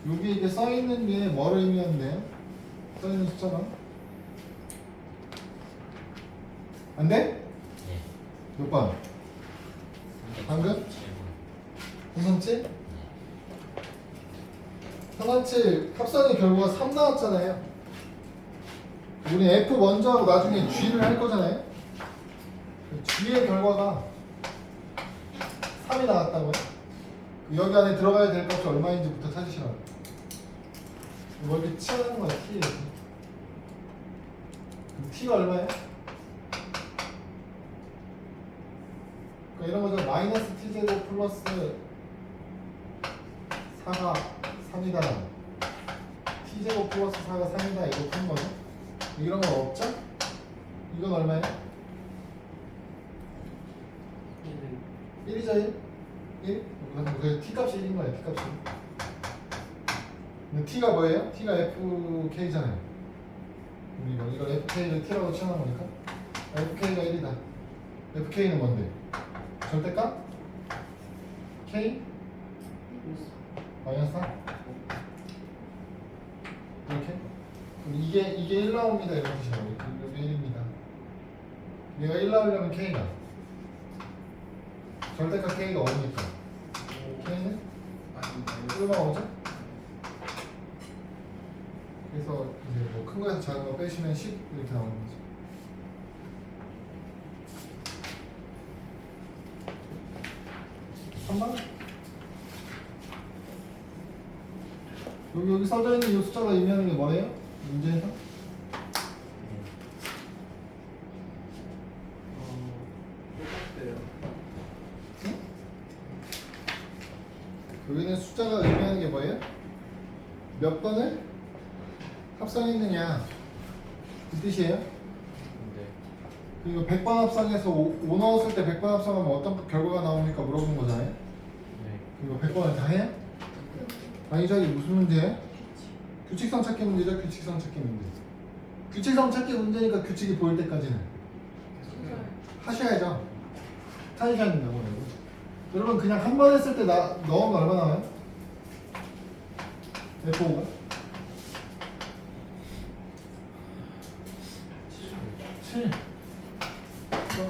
여기 이게 써있는 게 뭐를 의미하는데요? 써있는 숫자가? 안 돼? 네. 몇 번? 방금? 현상치? 현상치 합산의 결과가 3 나왔잖아요. 우리 F 먼저 하고 나중에 G를 할 거잖아요. G의 결과가 3이 나왔다고요? 여기 안에 들어가야 될 값이 얼마인지부터 찾으시라고. 뭐 이렇게 치하는 거야, T. 그럼 T가 얼마예요? 그러니까 이런 거죠. 마이너스 T제곱 플러스 4가 3이다. T제곱 플러스 4가 3이다. 이거 푼 거죠. 이런 거 없죠? 이건 얼마예요? 1이죠, 1? 1? 그 T값이 1인 거예요, T값이. 근데 T가 뭐예요? T가 FK잖아요. 우리 이걸 FK를 T라고 치는 거니까 FK가 1이다. FK는 뭔데? 절대값? K? 마이너스 4? 이렇게? 그럼 이게 1 나옵니다. 이렇게 시라고. 이게 1입니다. 얘가 1 나오려면 K가 절대값 K가 어디니까? K는? 얼마 오죠? 그래서 이제 뭐 큰 거에서 작은 거 빼시면 10 이렇게 나오는 거죠. 한번 여기 써져 있는 이 숫자가 의미하는 게 뭐예요? 문제에서? 똑같대요. 여기는 숫자가 의미하는 게 뭐예요? 몇 번을 합성했느냐 이 뜻이에요? 네. 그리고 100번 합성해서 5 넣었을 때 100번 합성하면 어떤 결과가 나옵니까? 물어본 거잖아요. 네. 그리고 100번을 다 해요? 아니죠. 이게 무슨 문제예요? 규칙성 찾기 문제죠. 규칙성 찾기 문제. 규칙성 찾기 문제니까 규칙이 보일 때까지는 하셔야죠. 타이셔야 된다고 여러분. 여러분 그냥 한 번 했을 때 넣으면 얼마 나와요? F5가? 7.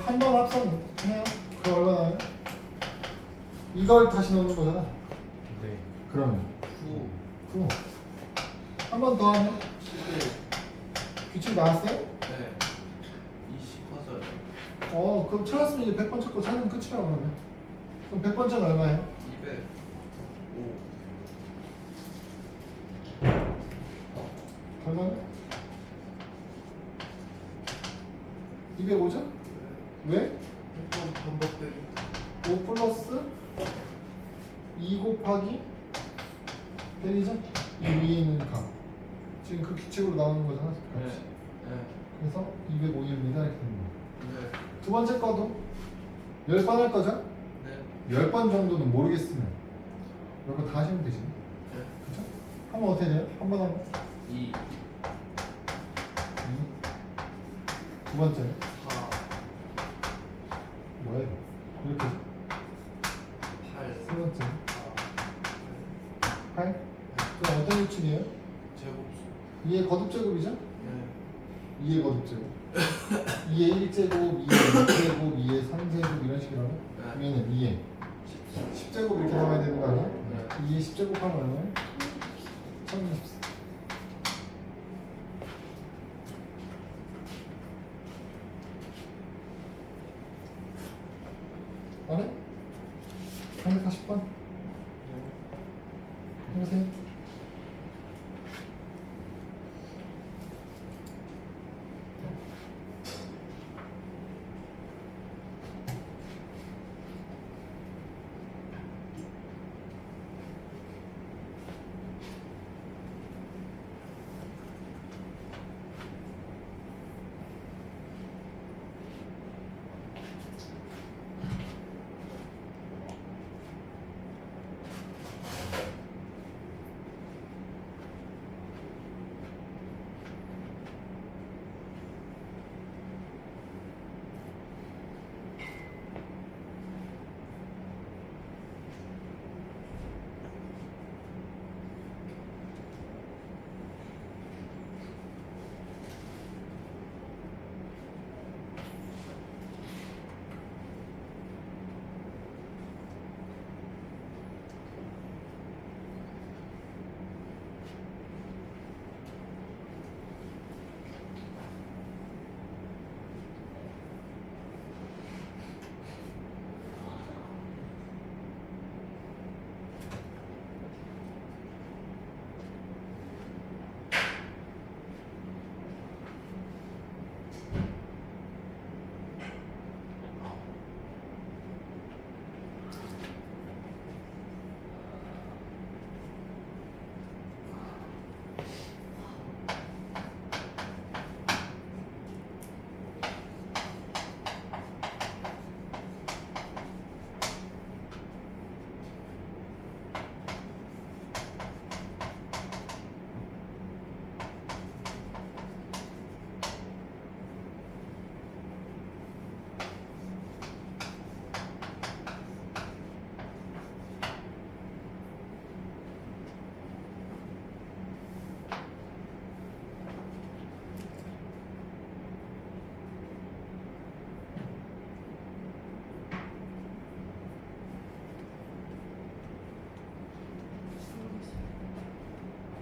한 번 합성해요. 그럼 얼마 나와요? 이걸 다시 넣는 거잖아. 네. 그러면 9 9. 한 번 더 하면 11 규칙 나왔어요? 네 20 커서요. 그럼 찾았으면 이제 100번 찾고 찾으면 끝이라고 그러면. 그럼 100번 찾 얼마예요? 205 얼마요? 205죠? 왜? 100번 반복되기 5 플러스 2 곱하기 때리죠? 이 위에 있는 값. 지금 그 규칙으로 나오는 거잖아. 값이. 네. 그래서 205입니다. 이렇게 됩니다. 네. 두 번째 거도 10번 할 거죠? 네. 10번 정도는 모르겠으면 10번 다 하시면 되지. 네. 그쵸? 한번 어떻게 돼요? 한 번 하면 2 두 번째 4 뭐야 이거? 이렇게 8 세 번째 4 8? 그럼 어떤 규칙이에요? 제곱수 2의 거듭제곱이죠? 네. 2의 거듭제곱 2의 1제곱, 2의 2제곱, 2의 3제곱 이런 식이라고? 그러면 2의 10제곱 이렇게 나와야 되는 거 아니야? 네. 2의 10제곱 하면 얼마야? 1024 안 해? 340번? 해보세요.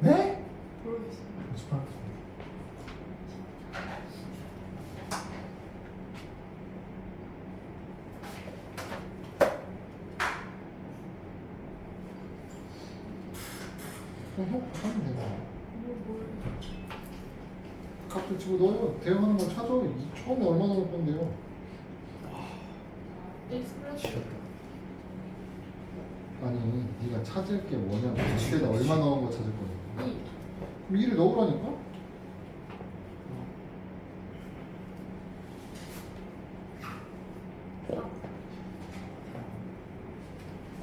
네? 모르겠어요. 58. 그냥 하면 되고. 뭘 값을 집어넣어요. 대응하는 걸 찾아. 이 처음에 얼마 나올 건데요? 익스프레스 아니, 네가 찾을 게 뭐냐고. 집에다 얼마 넣은 거 찾을 거야. 2 그럼 2를 넣으라니까?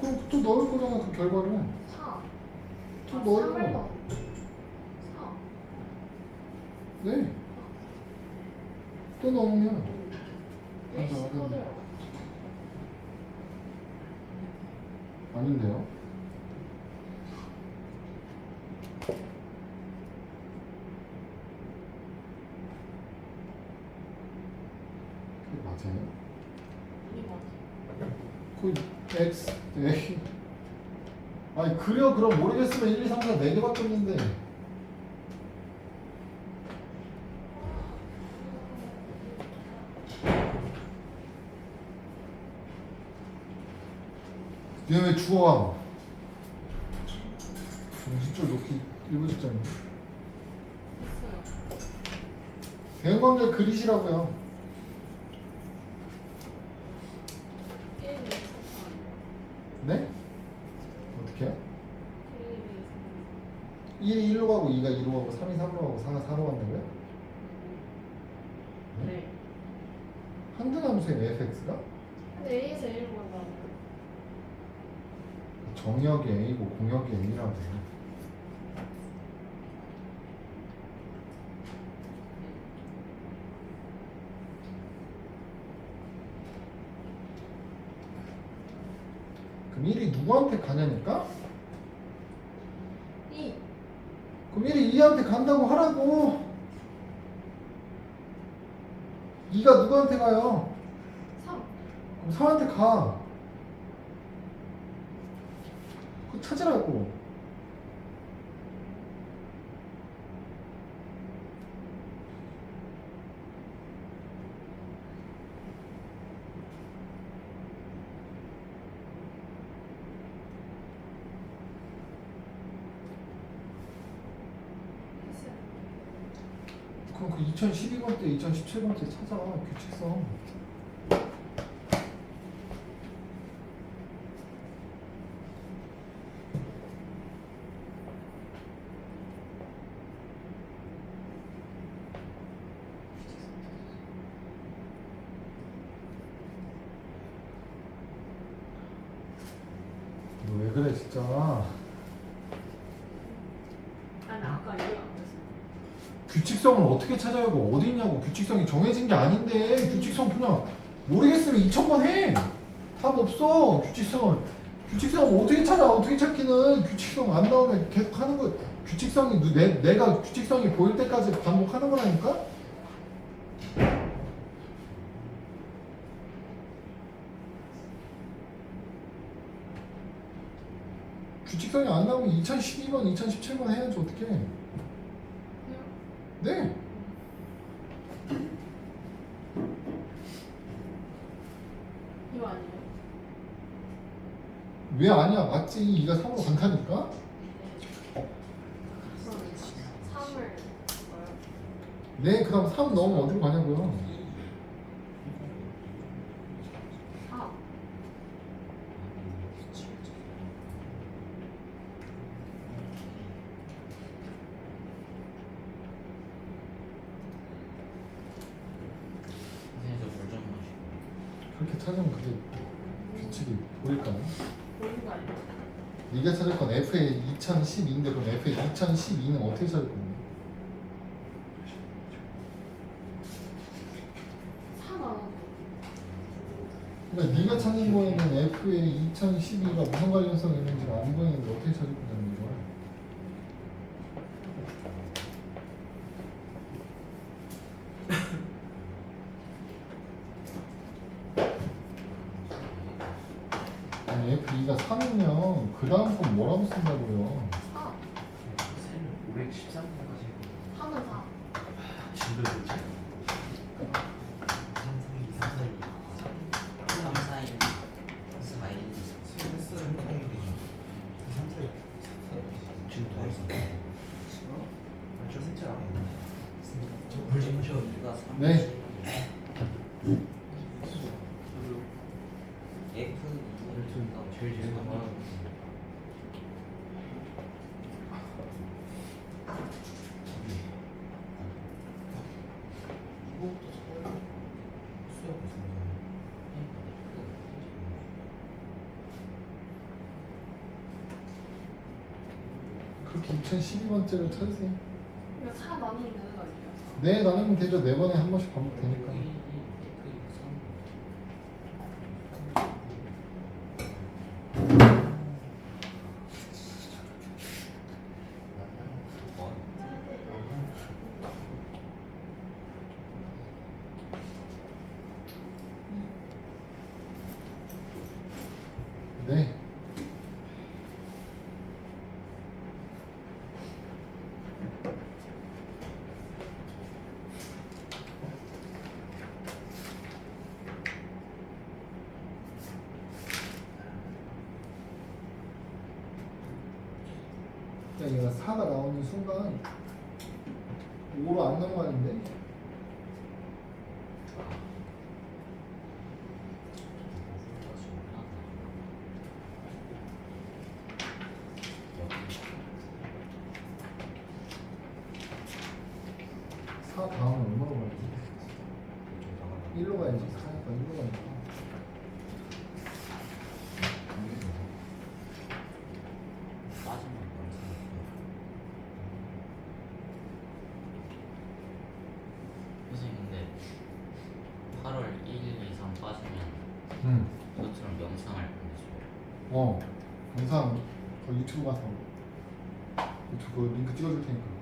그럼 또 넣을 거잖아, 그 결과를. 4 또 넣을 3을 거. 넣어 네. 또 넣으면 왜 맞아, 맞아. 커져요? 아닌데요? 그게 맞아요? 이 맞아. 그 X, A. 아니 그려 그럼 모르겠으면 1, 2, 3, 4 4개밖에 없는데. 얘 왜 주워? 정신줄 놓기 일부 직전이네. 있어요. 대응관계 그리시라고요. 게임에 있었어요. 네? 어떻게요? 게임에 1이 1로 가고 2가 2로 가고 3이 3로 가고 4가 4로 간다고요? 있었어요. 네. 한등함수의 fx가 근데 A에서 A로 간다고요? 정역이 a고 공역이 a라고 해요. 그럼 1이 누구한테 가냐니까? E. 그럼 1이 2한테 간다고 하라고. 2가 누구한테 가요? 3. 그럼 3한테 가. 그거 찾으라고. 했어요. 그럼 그 2012번 때, 2017번 때 찾아. 규칙성. 너 왜 그래 진짜. 아니 아까 이해 안 됐어요. 규칙성을 어떻게 찾아야 그 어디 있냐고. 규칙성이 정해진 게 아닌데 규칙성 그냥 모르겠으면 2000번 해. 답 없어. 규칙성을 어떻게 찾아. 어떻게 찾기는. 규칙성 안 나오면 계속 하는 거. 규칙성이 내가 규칙성이 보일 때까지 반복하는 거라니까. 규칙성이 안 나오면 2012번 2017번 해야지. 어떻게 해. 네. 이거 아니에요? 왜 아니야. 맞지. 2가 3으로 간다니까. 그럼 3을 뭐요? 네. 그 다음 3 넣으면 어디로 가냐고요. 4. 선생님 저물좀 마시고. 그렇게 찾으면 그게 규칙이 보일까요? 보는 거 아니에요? 네가 찾을 건 FA 2012인데 그럼 FA 2012는 어떻게 찾을 건데? 4 나왔어. 그러니까 네가 찾는 거에는 FA 2012가 무슨 관련성이 있는지가 안 보이는데 어떻게 찾을 거냐는 거야. 아니 F2가 3이면 그 다음 건 뭐라고 쓴다고요? 4. 쌤 513번까지 했거든. 4는 4. 진도 좋지. 3, 4, 2, 3, 4, 1 지금 더 했어. 저 셋째 안 했는데 네. 제일 많아. 이거부터 서울 수업 무슨 그렇게 2012번째를 찾으세요. 이거 4 나누면 되는 거 아니에요? 네 나누면 되죠. 네 번에 한 번씩 반복되니까. 네. 그러니까 얘가 4가 나오는 순간 5로 안 넘어가는데 사 다음에 얼마로 가야지? 1로 가야지. 4니까 1로 가니까. 선생님 근데 8월 1, 2, 3 빠지면 응. 저처럼 명상할 건데 영상 저 유튜브 가서 유튜브 링크 찍어줄 테니까.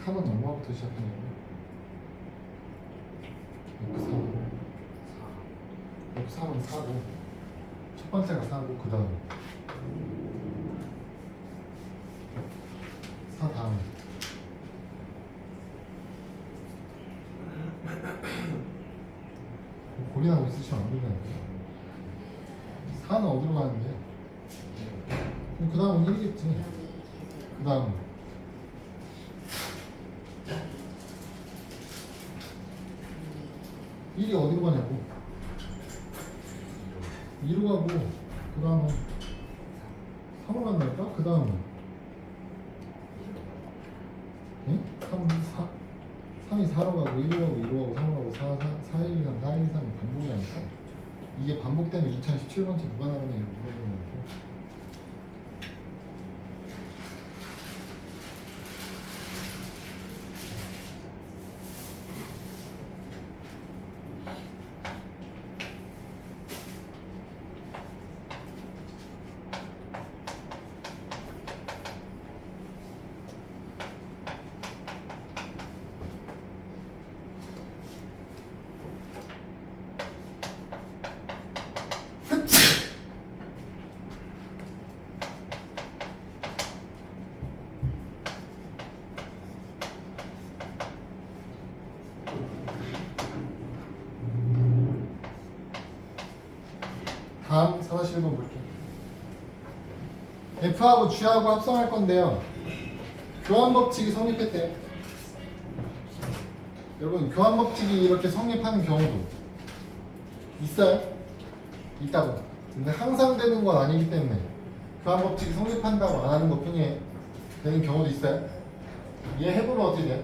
삼은 얼마부터 시작하냐면 여기 3은 4고 첫 번째가 4고 그 다음 4 다음에 고민하고 있으시면 안 된다니까요. 4는 어디로 가는데? 그럼 그 다음은 1이겠지. 그 다음 1이 어디로 가냐고. 2로 가고 그 다음은 3으로 간다니까? 그 다음은 응? 3이 4로 가고 1로 가고 2로 가고 3로 가고 4, 1, 2, 3, 4, 1, 2, 3이 반복이라니까. 이게 반복되면 2017번째 누가 나가냐 이렇게 물어보는 거고. 다음 41번 볼게요. F하고 G하고 합성할 건데요. 교환 법칙이 성립했대요. 여러분 교환 법칙이 이렇게 성립하는 경우도 있어요? 있다고. 근데 항상 되는 건 아니기 때문에 교환 법칙이 성립한다고 안 하는 것 뿐이에요. 되는 경우도 있어요. 얘 해보면 어떻게 돼요?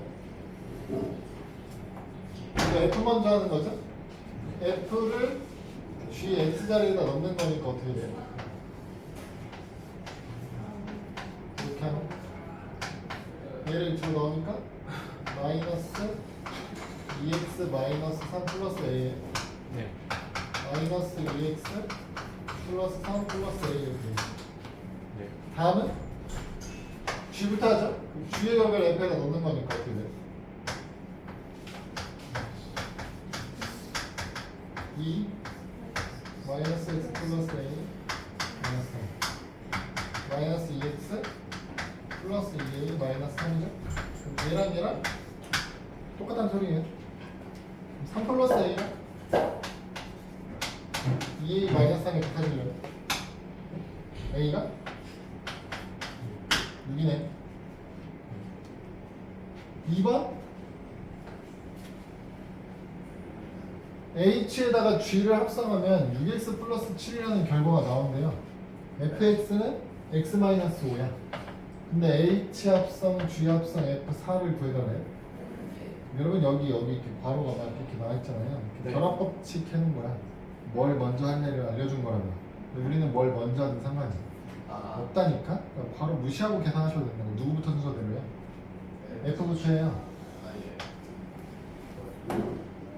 이거 F 먼저 하는 거죠? F를 G X 자리에다 넣는 거니까 어떻게 돼요? 이렇게 하면 얘를 이쪽으로 넣으니까 마이너스 2x 마이너스 3 플러스 a 네. 마이너스 2x 플러스 3 플러스 a 이렇게 돼요. 네. 다음은 G부터 하죠? 그럼 G의 격을 F에다 넣는 거니까 어떻게 돼요? 2 마이너스 x 플러스 a 마이너스 3 마이너스 2x 플러스 2a 마이너스 3이죠? 그럼 얘랑 똑같은 소리예요. 3 플러스 a가 2a 마이너스 3이 같아지려요. a가 6이네. 2번 h에다가 g를 합성하면 6x 플러스 7이라는 결과가 나온대요. fx는 x-5야. 근데 h 합성, g 합성, f4를 구해달래요. 여러분 여기 이렇게 괄호가 막 이렇게 나와 있잖아요. 네. 결합 법칙 해놓은 거야. 뭘 먼저 할래를 알려준 거라고. 근데 우리는 뭘 먼저 하든 상관이 없다니까. 그러니까 바로 무시하고 계산하셔도 된다고. 누구부터 순서대로요? f부터 해요.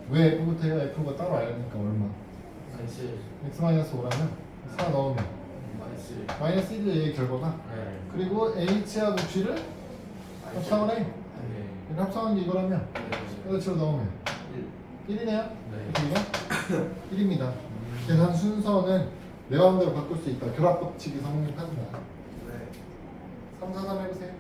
왜 F부터 해요? F가 따로 알려니까 얼마? x-5라면 4 넣으면 마이너스 1이 얘의 결과가. 네. 그리고 H하고 G를 합성을 해. 이렇게 합성한 게 이거라면 여기로 넣으면 1이네요. 네. 그래서 이거 1입니다. 계산 순서는 내 마음대로 바꿀 수 있다. 결합 법칙이 성립한다. 3, 4, 3 해보세요.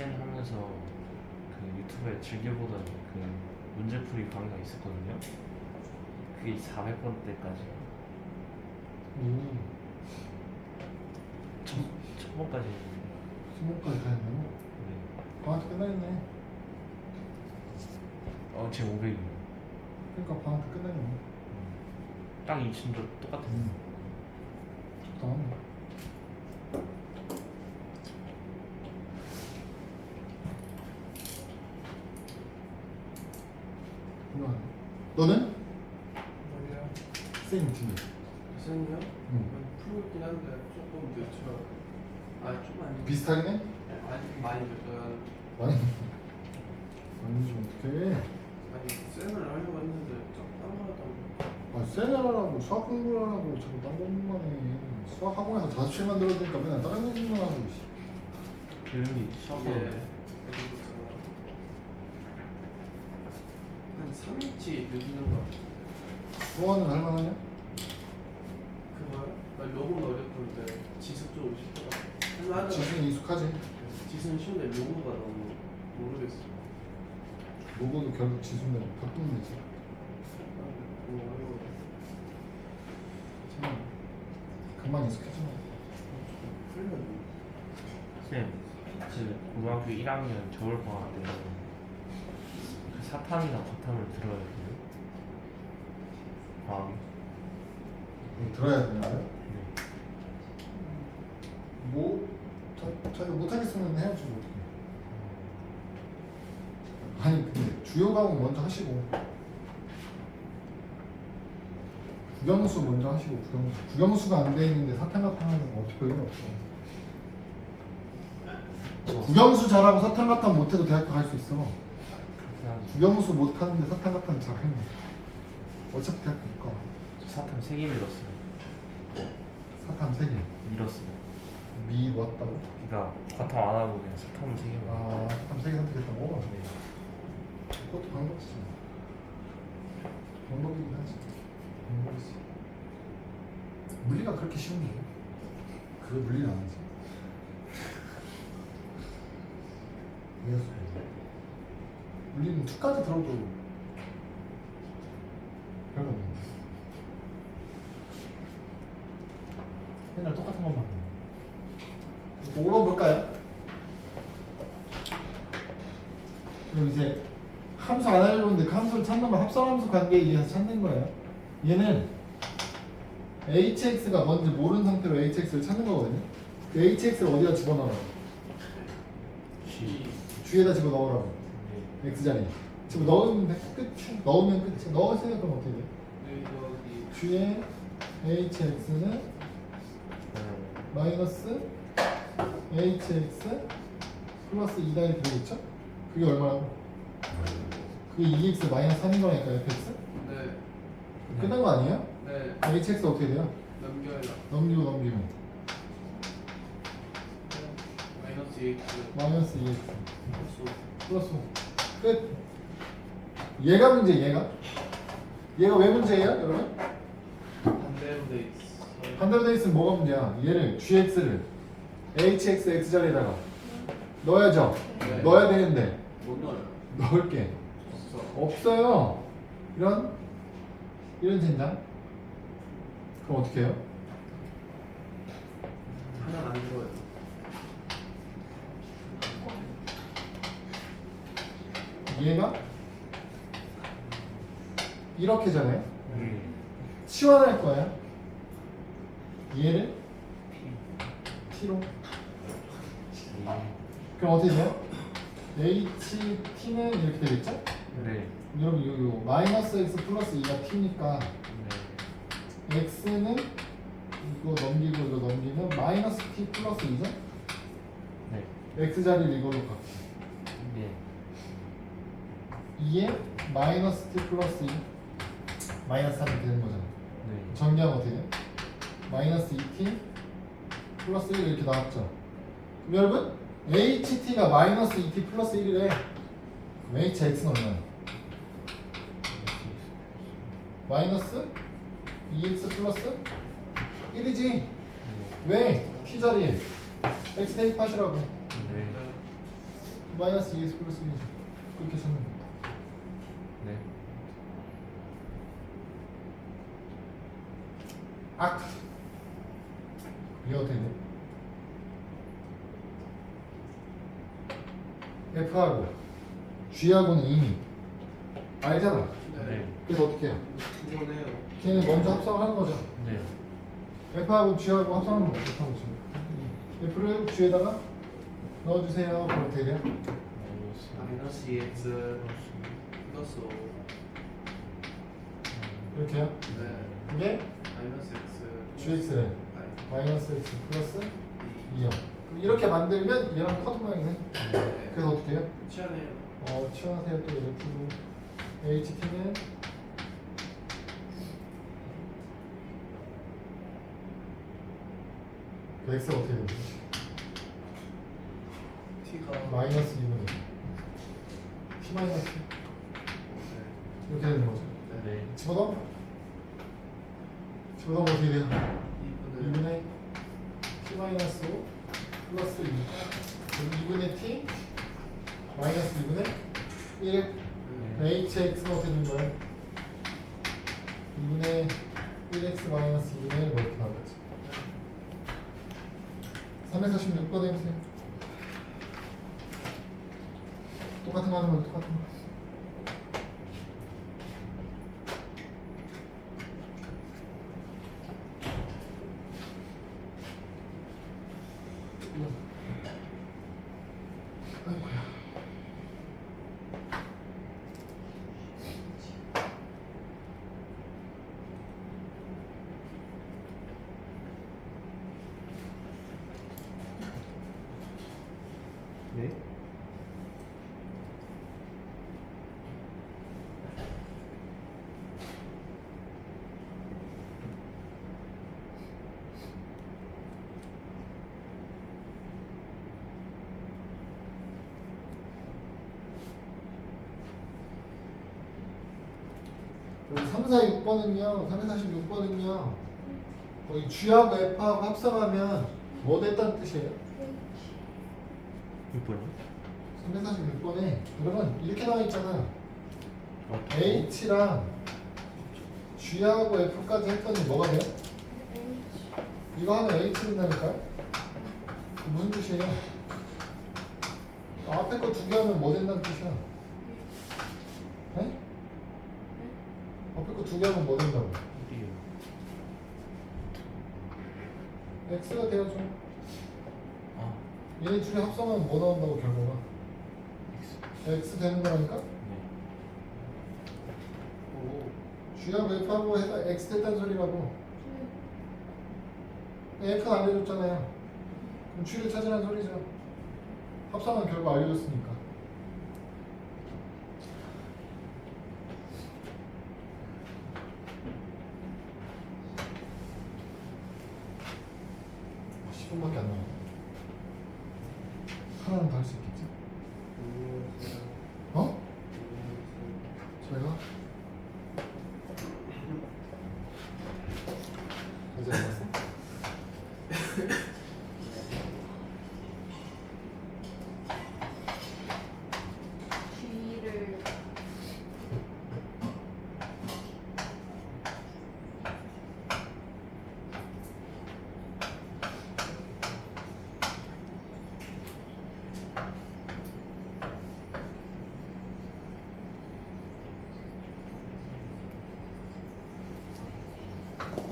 쌤 하면서 그 유튜브에 즐겨보던 그 문제풀이 강의가 있었거든요. 그게 400번 때까지 첫 번까지 했는데. 수목까지 다 했나요? 네. 방학 때 끝나겠네. 지금 500이에요. 그러니까 방학 때 끝나겠네. 딱 2층도 똑같아요. 적당하네. 훌륭하네. 너는? 뭐냐? 쌤 팀이. 선생님요? 응. 풀고 있긴 한데 조금 늦죠. 좀 많이. 비슷하긴 해? 아니 많이 늦어요. 많이. 아니지 어떡해. 아니 쌤을 하려고 했는데 딴 거라도. 아 쌤하라고 수학 공부를 하라고 자꾸 딴 공부만 해. 수학 학원에서 자습실 만들어주니까 맨날 다른 공부만 하고 있어. 교육이 시험 이게 한 3일치 늦는 거. 수학은 할만하냐? 그거요? 로고는 어렵던데 지수 좀 쉽더라. 할만하더라. 지수는 익숙하지. 지수는 쉬운데 로고가 너무 모르겠어. 로고도 결국 지수인데 바꾸면 되지. 너무 어려워. 참 금방 익숙해지네. 풀면 쌤, 그 고등학교 1학년 겨울방학 때 그 사탐이나 과탐을 들어야 돼요? 방학에? 들어야 되나요? 네. 뭐 자기가 못하겠으면 해야지 뭐 어떡해. 아니 근데 주요 과목 먼저 하시고 국영수 먼저 하시고 국영수가 안 돼 있는데 사탕과탕 하는 거 어떻게 의미 없어. 국영수 잘하고 사탕과탕 못해도 대학교 갈 수 있어. 그렇긴 하죠. 국영수 못하는데 사탕과탕 잘하면 어차피 대학교 못 가. 사탐 3개 밀었어요. 사탕 3개 밀었어요. 미 왔다고? 그러니까 과탐 안 하고 그냥 사탐을 3개만. 아 사탕 3개 선택했다고? 네. 그것도 방법이지. 방법이긴 하지. 방법이지. 물리가 그렇게 쉬운 게 그걸 물리를 안 하지. 이해할 수가 있네. 물리는 2까지 들어도 별거 없는데. 맨날 똑같은 것만 해. 5번 볼까요? 그럼 이제 함수 안 알려줬는데 그 함수를 찾는 건 합성함수 관계에 의해서 찾는 거예요. 얘는 hx가 뭔지 모르는 상태로 hx를 찾는 거거든요. 그 hx를 어디다 집어넣으라고? G. G에다 집어넣으라고. 네. x자리 집어넣으면 돼. 끝. 넣으면 끝이야. 넣었으니까 그럼 어떻게 돼? 여기 G의 hx는 마이너스 hx 플러스 2다 이렇게 되겠죠? 그게 얼마라고? 그게 2x 마이너스 3인 거니까 fx? 네. 끝난 거 아니에요? 네. hx 어떻게 돼요? 넘겨요. 넘기고 마이너스 x 마이너스 2x 플러스 플러스 5 끝. 얘가 문제 얘가 왜 문제예요 여러분? 반대로 돼 있어요. 반대로 돼 있으면 뭐가 문제야? 얘를 gx를 hx x자리에다가 넣어야죠. 네. 넣어야 되는데 못 넣어요. 넣을 게 없어. 없어요. 이런 젠장. 그럼 어떻게 해요? 하나 안 들어요. 얘가 이렇게잖아요. 치환할 거야. 얘를 t로. 그럼 어떻게 돼요? ht는 이렇게 되겠죠? 네. 여러분 요 마이너스 x 플러스 2가 t니까 네. x는 이거 넘기고 이거 넘기면 마이너스 t 플러스 2죠? 네. x자리를 이걸로 갖고 네. 2에 마이너스 t 플러스 2 마이너스 3이 되는 거잖아. 네. 전개하면 어떻게 돼? 마이너스 2t 플러스 1 이렇게 나왔죠. 그럼 여러분 ht가 마이너스 2t 플러스 1이래. 그럼 hx는 얼마야? 마이너스 2x 플러스 1이지. 왜? t자리에 x 대입하시라고. 네. 마이너스 2x 플러스 1이죠. 그렇게 찾는 거예요. 네. 이게 어떻게 돼? F하고 G하고는 이미 알잖아. 네. 그래서 어떻게 해요? 이거네요. 걔는 먼저 합성을 하는 거죠. 네. F하고 G하고 합성하는 거 못하는 거죠. F를 G에다가 넣어주세요. 그럼 어떻게 돼요? 마이너스 2x 플러스 5. 이렇게요. 네. 이게 마이너스 x. GX래. 마이너스 X 플러스 2요. 이렇게 만들면 얘랑 커트 모양이네. 네. 그래서 어떻게 해요? 취하네요. 치환하세요. 또 F로 HT는 그 X가 어떻게 되죠? t가 마이너스 2분의 T 마이너스 이렇게 되는 거죠. 네. 집어넣어? 집어넣으면 어떻게 돼요? 2분의 2분의 T 마이너스 5 플러스 2 그럼 2분의 T 마이너스 2분의 1 HX는 어떻게 되는 거예요? 2분의 1x 마이너스 2분의 1 이렇게 나오겠지. 346번 해보세요. 똑같은 거 하는 건 똑같은 거. 아이고야. 네. 그리고 3, 4, 6번은요, 346번은요, 거의 G하고 F하고 합성하면 뭐 됐다는 뜻이에요? 6번이요? 346번에 그러면 이렇게 나와 있잖아. H랑 G하고 F까지 했더니 뭐가 돼요? 이거 하면 H 된다니까? 무슨 뜻이에요? 앞에 거 두 개 하면 뭐 된다는 뜻이야? 네? 앞에 거 두 개 하면 뭐 된다고? X가 돼야죠. 아, 얘네 둘이 합성하면 뭐 나온다고 결과가? X 되는 거라니까? 네. G하고 F하고 해서 X 됐다는 소리라고. F는 알려줬잖아요. 그럼 G를 찾으라는 소리죠. 합성한 결과 알려줬으니까. 어, 10분밖에 안 남았네. 하나는 더 할 수 있겠지? 어? 저희가? 이제 알았어? G를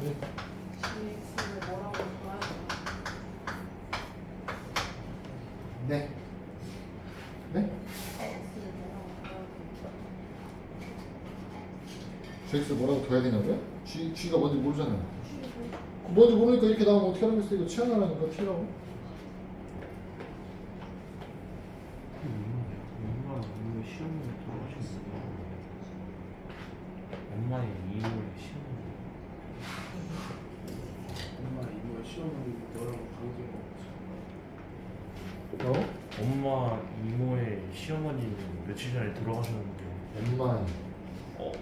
네. GX를 뭐라고 할까요? 네. 네? X를 뭐라고 할까요? GX 뭐라고 둬야 되냐고요? G가 뭔지 모르잖아요. G를 그 뭔지 모르니까 이렇게 나오면 어떻게 하는 거겠어요? 이거 치환하라니까 T라고. 엄마가 이모 시험을 돌아가셨어요. 엄마의 이모의 시험을. 엄마 이거 시험은 너랑 관계가 없어. 어? 엄마 이모의 시어머니는 며칠 전에 돌아가셨는데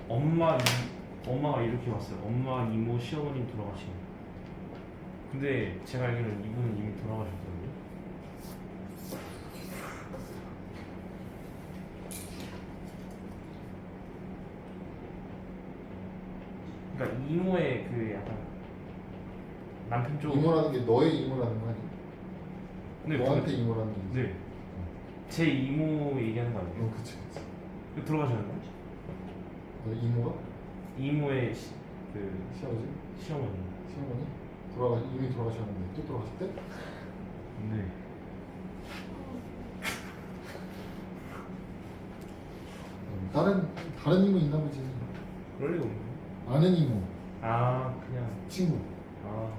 엄마. 엄마가 이렇게 왔어요. 엄마 이모 시어머님 돌아가신. 근데 제가 알기로는 이분은 이미 돌아가셨거든요. 그러니까 이모의 그 약간 남편 쪽. 이모라는 게 너의 이모라는 거 아니야? 네, 너한테 이모라는 게. 네. 제 이모 얘기하는 거 아니에요? 그치 그치. 이거 들어가셨나요? 너 이모가? 이모의 그 시아버지? 시어머니. 시어머니? 이미 돌아가셨는데 또 돌아가셨대? 네. 다른 이모 있나 보지. 그럴 리가 없네. 아는 이모, 아 그냥 친구, 아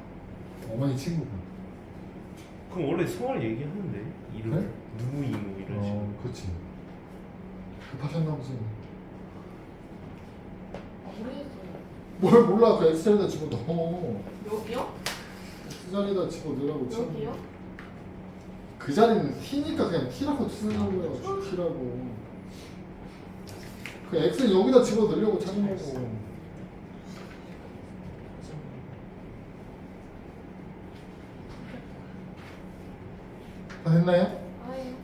어머니 친구가. 그럼 원래 성을 얘기하는데 이름 그래? 누구 이모 이런 식으로. 그렇지. 급하셨나 보지. 모르겠어요. 뭘 몰라? 그 엑셀에다 집어 넣어. 여기요? X자리에다 집어 넣으라고 쳐. 여기요? 그 자리는 T니까 그냥 T라고 쓰는 거야. T라고. 그 X는 여기다 집어 넣으려고 찾은 거고. 다 됐나요? 아예.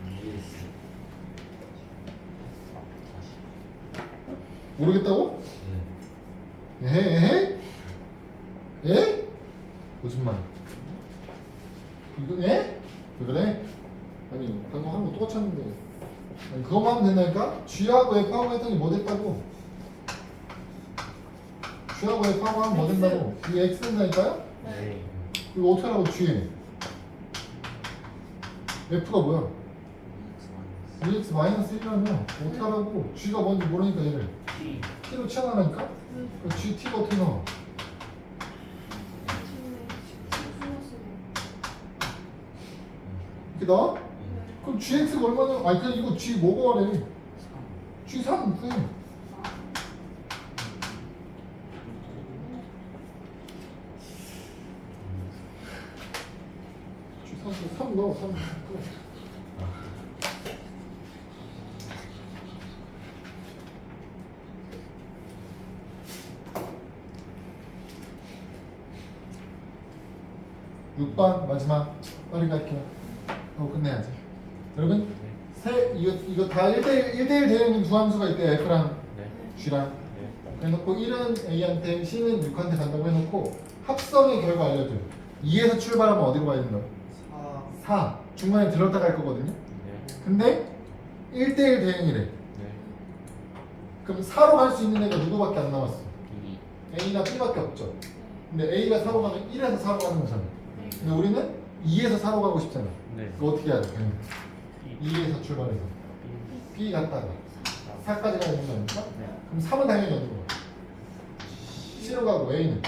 이해했어. 모르겠다고? 네. 에헤? 에? 거짓말. 이거 에? 왜 그래? 아니 방금 하는 거 똑같이 하는데. 아니 그거만 하면 된다니까? G하고 F하고 했더니 뭐 됐다고? G하고 F하고 하면 뭐 된다고? 이 X 된다니까요? 네. 이거 어떻게 하라고 G? F가 뭐야? EX 마이너스 1이라면 어떻게 하라고? G가 뭔지 모르니까 얘를 T. T로 치환하라니까? 그럼 G, T가 어떻게 나와? 이렇게 나와? 그럼 GX가 얼마냐? 아니 그냥 이거 G 뭐고 하래? G3 구해. G3 3 넣어 3 6번 마지막 빨리 갈게요. 하고 끝내야지. 여러분 이거 다 1대1 대응인 두 함수가 있대요. F랑 네. G랑 네. 해놓고 1은 A한테 C는 6한테 간다고 해놓고 합성의 결과 알려줘요. 2에서 출발하면 어디로 가야 된다? 4 중간에 들렀다 갈 거거든요. 네. 근데 1대1 대응이래. 네. 그럼 4로 갈 수 있는 애가 누구밖에 안 남았어? B. A나 B밖에 없죠. 근데 A가 4로 가면 1에서 4로 가는 거잖아. 근데 우리는 2에서 4로 가고 싶잖아. 네. 그거 어떻게 해야 돼? B. 2에서 출발해서 B 갔다가 4까지 가야 되는 거 아닙니까? 네. 그럼 3은 당연히 어디로 가? C로 가고 A는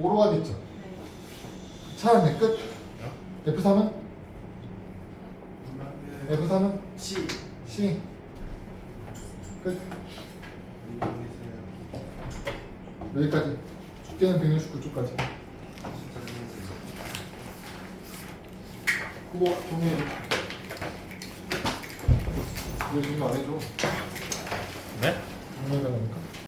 5로 가겠죠. 찾았네. 끝. F3은? F3은? C. C. 끝. 여기까지. 숙제는 169쪽까지. 그거 종이에 이거 준비 안 해줘. 네? 정말 잘하니까.